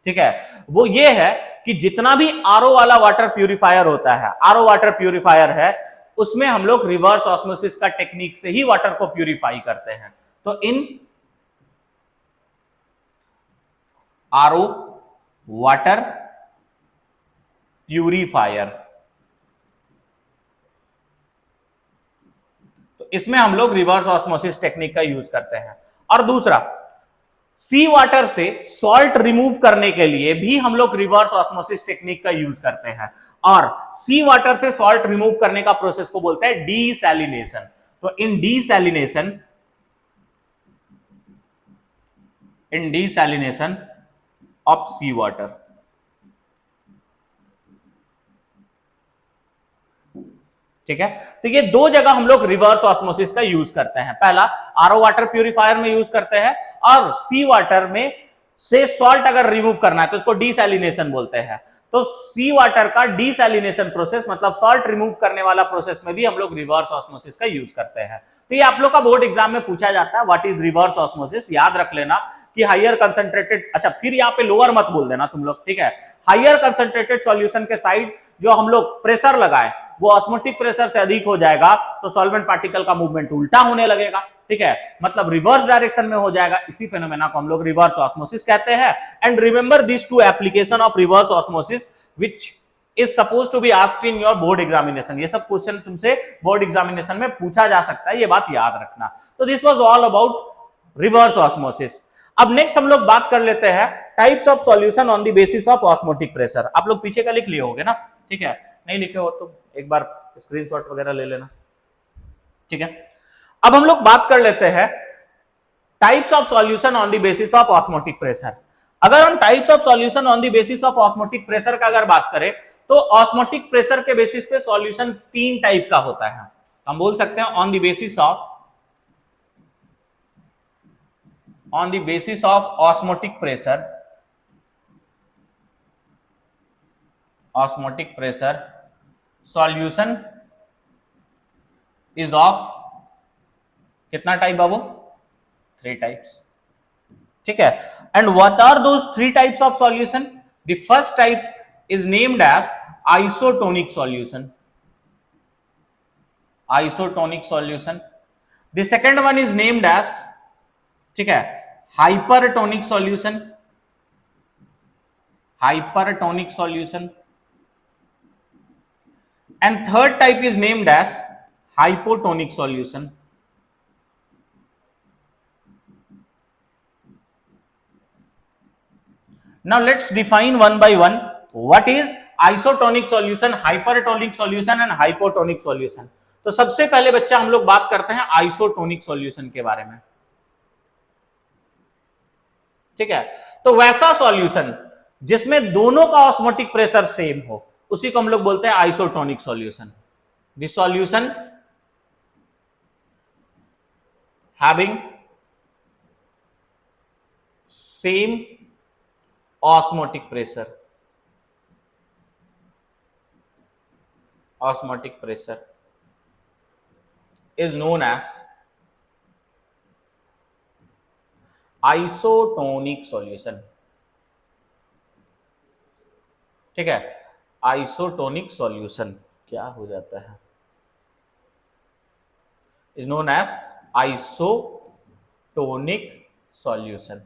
ठीक है, वो ये है कि जितना भी आरओ वाला वाटर प्यूरिफायर होता है, आरओ वाटर प्यूरिफायर है, उसमें हम लोग रिवर्स ऑस्मोसिस का टेक्निक से ही वाटर को प्यूरिफाई करते हैं. तो इन आरओ वाटर प्यूरिफायर, तो इसमें हम लोग रिवर्स ऑस्मोसिस टेक्निक का यूज करते हैं. और दूसरा, सी वाटर से सॉल्ट रिमूव करने के लिए भी हम लोग रिवर्स ऑस्मोसिस टेक्निक का यूज करते हैं. और सी वाटर से सॉल्ट रिमूव करने का प्रोसेस को बोलते हैं डीसैलिनेशन. तो इन डीसैलिनेशन ऑफ सी वाटर, ठीक है. तो ये दो जगह हम लोग रिवर्स ऑस्मोसिस का यूज करते हैं. पहला आरओ वाटर प्यूरिफायर में यूज करते हैं, और सी वाटर में से सॉल्ट अगर रिमूव करना है तो उसको डीसैलिनेशन बोलते हैं. तो सी वाटर का डीसैलिनेशन प्रोसेस मतलब सॉल्ट रिमूव करने वाला प्रोसेस में भी हम लोग रिवर्स ऑस्मोसिस का यूज करते हैं. तो ये आप लोग का बोर्ड एग्जाम में पूछा जाता है, व्हाट इज रिवर्स ऑस्मोसिस. याद रख लेना कि हायर कंसंट्रेटेड, अच्छा फिर यहाँ पे लोअर मत बोल देना तुम लोग, ठीक है. हायर कंसंट्रेटेड सॉल्यूशन के साइड जो हम लोग प्रेशर लगाए वो ऑस्मोटिक प्रेशर से अधिक हो जाएगा, तो सॉल्वेंट पार्टिकल का मूवमेंट उल्टा होने लगेगा, ठीक है, मतलब रिवर्स डायरेक्शन में हो जाएगा. इसी फेनोमेना को हम लोग रिवर्स ऑस्मोसिस कहते हैं. And remember this two application of reverse osmosis which is suppose to be asked in your board examination. ये सब क्वेश्चन तुमसे बोर्ड एग्जामिनेशन में पूछा जा सकता है, ये बात याद रखना. तो this was all about reverse osmosis. अब नेक्स्ट हम लोग बात कर लेते हैं types of solution on the basis of osmotic pressure. आप लोग पीछे का लिख लिए होगे ना, ठीक है, नहीं लिखे हो तो एक बार स्क्रीनशॉट वगैरह ले लेना, ठीक है. अब हम लोग बात कर लेते हैं types of solution on the basis of osmotic pressure. अगर हम types of solution on the basis of osmotic pressure का अगर बात करें, तो ऑस्मोटिक प्रेशर के बेसिस पे सॉल्यूशन तीन टाइप का होता है. हम बोल सकते हैं on the basis of osmotic pressure solution is of कितना टाइप बाबू? 3 टाइप्स, ठीक है. And what are those 3 types of solution? The first type is named as isotonic solution. The second one is named as, ठीक है, hypertonic solution. And third type is named as hypotonic solution. Now let's define one by one what is isotonic solution, hypertonic solution and hypotonic solution. तो सबसे पहले बच्चा हम लोग बात करते हैं आइसोटोनिक सॉल्यूशन के बारे में, ठीक है. तो वैसा सॉल्यूशन जिसमें दोनों का ऑस्मोटिक प्रेशर सेम हो, उसी को हम लोग बोलते हैं isotonic solution. The solution having same osmotic pressure, osmotic pressure is known as isotonic solution. ठीक है, आइसोटोनिक सॉल्यूशन क्या हो जाता है, is known as isotonic solution.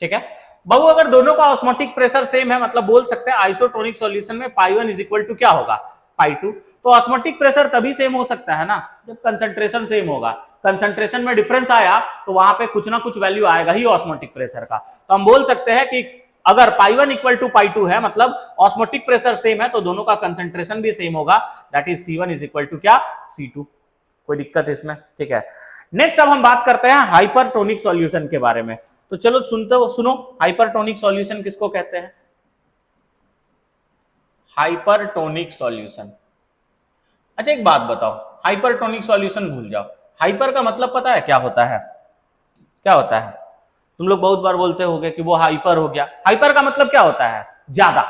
ठीक है बाबू, अगर दोनों का ऑस्मोटिक प्रेशर सेम है मतलब बोल सकते हैं आइसोटोनिक सॉल्यूशन में पाई 1 इज इक्वल टू क्या होगा, पाई 2। तो ऑस्मोटिक प्रेशर तभी सेम हो सकता है ना जब कंसंट्रेशन सेम होगा। कंसंट्रेशन में डिफरेंस आया तो वहां पे कुछ ना कुछ वैल्यू आएगा ही ऑस्मोटिक प्रेशर का। तो हम बोल सकते हैं कि अगर पाई 1 इक्वल टू पाई 2 है मतलब ऑस्मोटिक प्रेशर सेम है तो दोनों का कंसंट्रेशन भी सेम होगा, that is C1 is equal to क्या, C2। कोई दिक्कत है इसमें? ठीक है, नेक्स्ट अब हम बात करते हैं हाइपरटोनिक सॉल्यूशन के बारे में। तो चलो सुनो हाइपरटोनिक सॉल्यूशन किसको कहते हैं? Hypertonic solution. अच्छा एक बात बताओ, हाइपरटोनिक सॉल्यूशन भूल जाओ, हाइपर का मतलब पता है क्या होता है? क्या होता है? तुम लोग बहुत बार बोलते होगे कि वो हाइपर हो गया। हाइपर का मतलब क्या होता है? ज्यादा।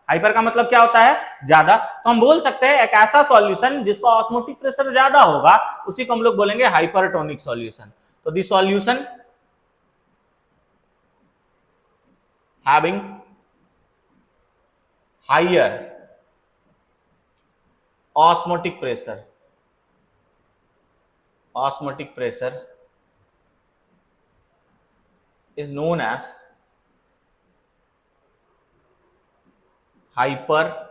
हाइपर का मतलब क्या होता है? ज्यादा। तो हम बोल सकते हैं एक ऐसा सॉल्यूशन जिसका ऑस्मोटिक प्रेशर ज्यादा होगा उसी को हम लोग बोलेंगे हाइपरटोनिक सॉल्यूशन। तो the solution having higher osmotic pressure is known as hypertonic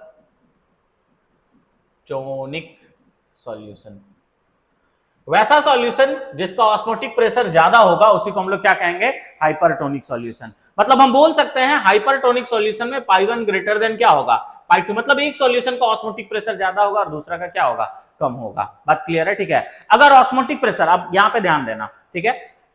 solution। वैसा सॉल्यूशन जिसका ऑस्मोटिक प्रेशर ज्यादा होगा उसी को हम लोग क्या कहेंगे? Hypertonic solution. मतलब हम बोल सकते हैं हाइपरटोनिक सॉल्यूशन में पाई 1 ग्रेटर देन क्या होगा, पाई 2। मतलब एक सॉल्यूशन का ऑस्मोटिक प्रेशर ज्यादा होगा और दूसरा का क्या होगा, कम होगा। बात क्लियर है? ठीक है, अगर ऑस्मोटिक प्रेशर, अब यहां पे ध्यान देना, ठीक है,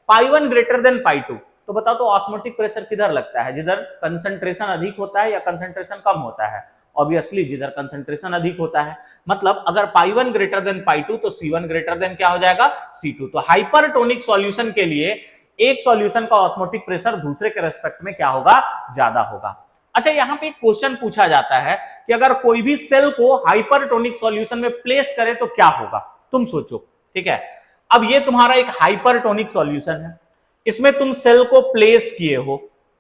पाई 1 ग्रेटर देन पाई 2 तो बताओ तो ऑस्मोटिक प्रेशर किधर लगता है? जिधर कंसंट्रेशन अधिक होता है या कंसंट्रेशन कम होता है? ऑब्वियसली जिधर कंसंट्रेशन अधिक होता है। मतलब अगर पाई 1 ग्रेटर देन पाई 2 तो C1 ग्रेटर देन क्या हो जाएगा, C2। तो हाइपरटोनिक सॉल्यूशन के लिए एक सॉल्यूशन का ऑस्मोटिक प्रेशर दूसरे के रेस्पेक्ट में क्या होगा, ज्यादा होगा। अच्छा यहां पे एक क्वेश्चन पूछा जाता है कि अगर कोई भी सेल को हाइपरटोनिक सॉल्यूशन में प्लेस करे तो क्या होगा? तुम सोचो। ठीक है, अब ये तुम्हारा एक हाइपरटोनिक सॉल्यूशन है, इसमें तुम सेल को प्लेस किए हो।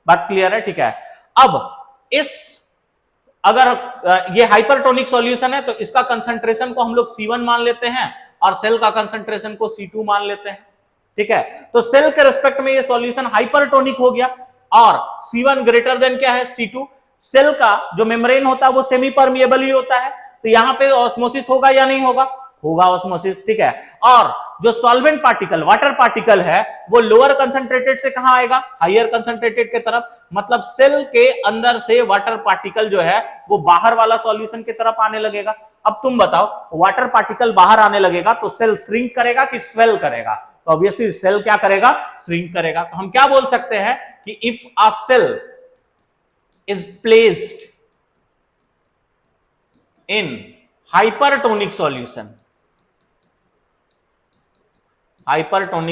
बात क्लियर है? ठीक है, अब इस अगर ये हाइपरटोनिक सॉल्यूशन है तो इसका कंसंट्रेशन को हम लोग C1 मान लेते हैं और सेल का कंसंट्रेशन को C2 मान लेते हैं। ठीक है, तो सेल के रेस्पेक्ट में ये सॉल्यूशन हाइपरटोनिक हो गया और C1 ग्रेटर देन क्या है, C2। सेल का जो मेम्ब्रेन होता है वो सेमी परमिएबल ही होता है, तो यहां पे ऑस्मोसिस होगा या नहीं होगा? होगा ऑस्मोसिस। ठीक है, और जो सॉल्वेंट पार्टिकल, वाटर पार्टिकल है वो लोअर कंसंट्रेटेड से कहां आएगा, हायर कंसंट्रेटेड के तरफ। मतलब सेल के अंदर से वाटर पार्टिकल जो है वो बाहर वाला सॉल्यूशन की तरफ आने लगेगा। अब तुम बताओ वाटर पार्टिकल बाहर आने लगेगा तो सेल श्रिंक करेगा कि स्वेल करेगा? तो ऑब्वियसली सेल क्या करेगा, श्रिंक करेगा। तो हम क्या बोल सकते हैं कि if a cell is placed in hypertonic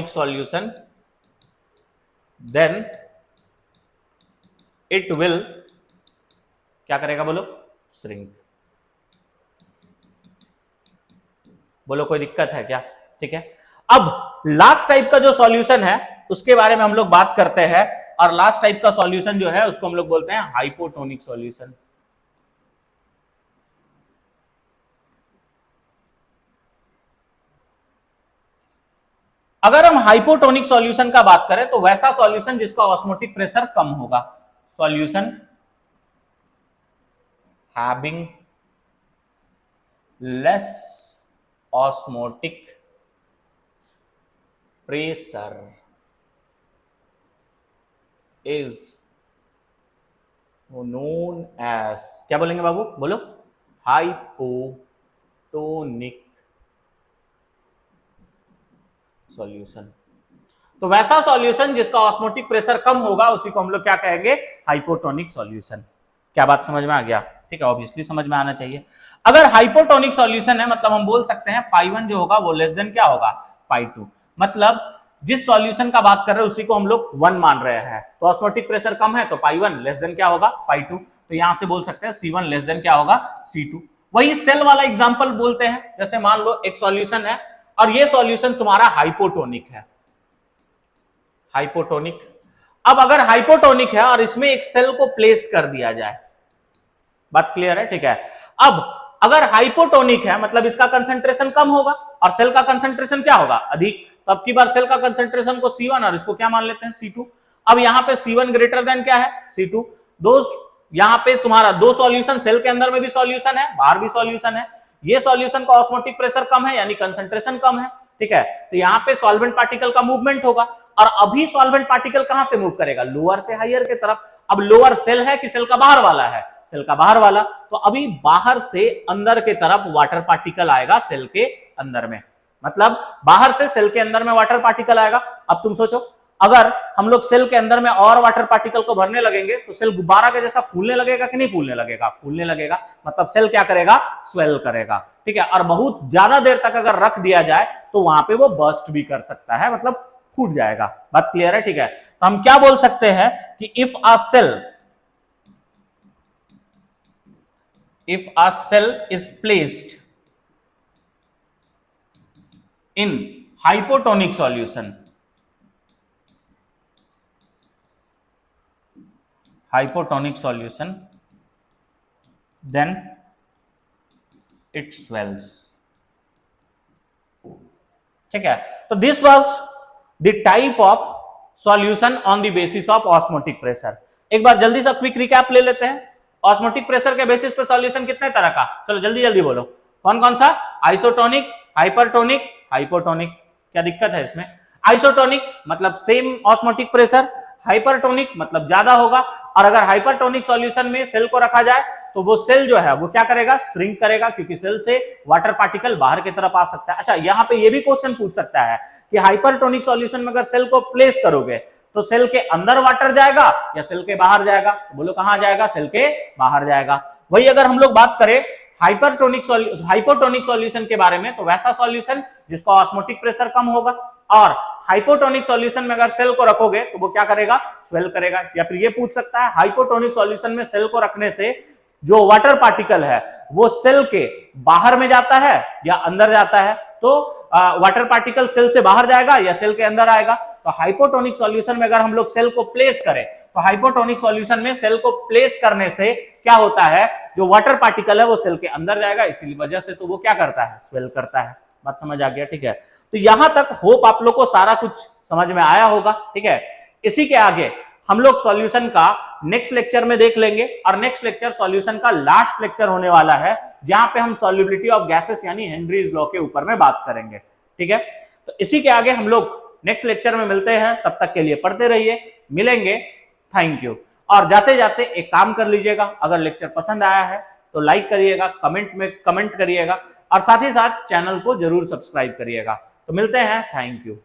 solution, then it will क्या करेगा, बोलो, श्रिंक। बोलो कोई दिक्कत है क्या? ठीक है, अब लास्ट टाइप का जो सॉल्यूशन है उसके बारे में हम लोग बात करते हैं, और लास्ट टाइप का सॉल्यूशन जो है उसको हम लोग बोलते हैं हाइपोटोनिक सॉल्यूशन। अगर हम हाइपोटोनिक सॉल्यूशन का बात करें तो वैसा सॉल्यूशन जिसका ऑस्मोटिक प्रेशर कम होगा, solution having less osmotic pressure is known as, क्या बोलेंगे बाबू, बोलो, हाइपोटोनिक सॉल्यूशन। तो वैसा सॉल्यूशन जिसका ऑस्मोटिक प्रेशर कम होगा उसी को हम लोग क्या कहेंगे, हाइपोटोनिक सॉल्यूशन। क्या बात समझ में आ गया? ठीक है, ऑब्वियसली समझ में आना चाहिए। अगर हाइपोटोनिक सॉल्यूशन है मतलब हम बोल सकते हैं पाई 1 जो होगा वो लेस देन क्या होगा, पाई 2। मतलब जिस सॉल्यूशन का बात कर रहे हैं उसी को हम लोग 1 मान रहे हैं, तो ऑस्मोटिक प्रेशर कम है तो पाई 1 लेस देन क्या होगा, पाई 2। तो यहां से बोल सकते हैं C1 लेस देन क्या होगा, C2। वही सेल वाला एग्जांपल बोलते हैं। जैसे मान लो एक सॉल्यूशन है और ये सॉल्यूशन तुम्हारा हाइपोटोनिक है, हाइपोटोनिक। अब अगर हाइपोटोनिक है और इसमें एक सेल को प्लेस कर दिया जाए, बात क्लियर है, ठीक है। अब अगर हाइपोटोनिक है मतलब इसका कंसंट्रेशन कम होगा और सेल का कंसंट्रेशन क्या होगा, अधिक। तो अब की बार सेल का कंसंट्रेशन को C1 और इसको क्या मान लेते हैं, C2। अब यहां पे C1 ग्रेटर देन क्या है, C2। दो यहां पे तुम्हारा दो सॉल्यूशन, सेल के अंदर में भी सॉल्यूशन है, बाहर भी सॉल्यूशन है। ये सॉल्यूशन का ऑस्मोटिक प्रेशर कम है यानी कंसंट्रेशन कम है, ठीक है। तो यहाँ पे सॉल्वेंट पार्टिकल का मूवमेंट होगा और अभी सॉल्वेंट पार्टिकल कहां से मूव करेगा, लोअर से हायर की तरफ। अब लोअर सेल है कि सेल का बाहर वाला है, सेल का बाहर वाला। तो अभी बाहर से अंदर के तरफ वाटर पार्टिकल आएगा सेल के अंदर में, मतलब बाहर से सेल के अंदर में वाटर पार्टिकल आएगा। अब तुम सोचो अगर हम लोग सेल के अंदर में और वाटर पार्टिकल को भरने लगेंगे तो सेल गुब्बारा के जैसा फूलने लगेगा कि नहीं फूलने लगेगा, फूलने लगेगा। मतलब सेल क्या करेगा, स्वेल करेगा, ठीक है। और बहुत ज्यादा देर तक अगर रख दिया जाए तो वहां पे वो बर्स्ट भी कर सकता है, मतलब फूट जाएगा। बात क्लियर है, ठीक है। तो हम क्या बोल सकते हैं कि if a cell is placed in hypotonic solution, then it swells, ठीक है। तो this was the type of solution on the basis of osmotic pressure. एक बार जल्दी से क्विक रिकैप ले लेते हैं। ऑस्मोटिक प्रेशर के बेसिस पे सॉल्यूशन कितने तरह का, चलो जल्दी जल्दी बोलो, कौन कौन सा, आइसोटोनिक, हाइपरटोनिक, हाइपोटोनिक। क्या दिक्कत है इसमें, आइसोटोनिक मतलब सेम ऑस्मोटिक प्रेशर, हाइपरटोनिक मतलब ज्यादा होगा। और अगर हाइपरटोनिक सॉल्यूशन में सेल को रखा जाए तो वो सेल जो है वो क्या करेगा, श्रिंक करेगा, क्योंकि सेल से वाटर पार्टिकल बाहर की तरफ आ सकता है। अच्छा, यहाँ पे ये भी क्वेश्चन पूछ सकता है कि हाइपरटोनिक सॉल्यूशन में अगर सेल को प्लेस करोगे तो सेल के अंदर वाटर जाएगा या सेल के बाहर जाएगा, तो बोलो कहां जाएगा, सेल के बाहर जाएगा। वही अगर हम लोग बात करें हाइपोटोनिक सॉल्यूशन के बारे में, तो वैसा सॉल्यूशन जिसका ऑस्मोटिक प्रेशर कम होगा। और हाइपोटोनिक सॉल्यूशन में अगर सेल को रखोगे तो वो क्या करेगा, स्वेल करेगा। या फिर ये पूछ सकता है हाइपोटोनिक सॉल्यूशन में सेल को रखने से जो वाटर पार्टिकल है वो सेल के बाहर में जाता है या अंदर जाता है। तो वाटर पार्टिकल सेल से बाहर जाएगा या सेल के अंदर आएगा। तो हाइपोटोनिक सॉल्यूशन में अगर हम लोग सेल को प्लेस करें तो हाइपोटोनिक सॉल्यूशन में सेल को प्लेस करने से क्या होता है, जो वाटर पार्टिकल है वो सेल के अंदर जाएगा, इसी वजह से तो वो क्या करता है, स्वेल करता है। बात समझ आ गया, ठीक है। तो यहां तक होप आप लोग को सारा कुछ समझ में आया होगा, ठीक है। इसी के आगे हम लोग सॉल्यूशन का नेक्स्ट लेक्चर में देख लेंगे और नेक्स्ट लेक्चर सॉल्यूशन का लास्ट लेक्चर होने वाला है, जहां पे हम सॉल्युबिलिटी ऑफ गैसेस यानी हेनरीज लॉ के ऊपर में बात करेंगे, ठीक है। तो इसी के आगे हम लोग नेक्स्ट लेक्चर में मिलते हैं, तब तक के लिए पढ़ते रहिए, मिलेंगे, थैंक यू। और जाते जाते एक काम कर लीजिएगा, अगर लेक्चर पसंद आया है तो लाइक करिएगा, कमेंट में कमेंट करिएगा और साथ ही साथ चैनल को जरूर सब्सक्राइब करिएगा। तो मिलते हैं, थैंक यू।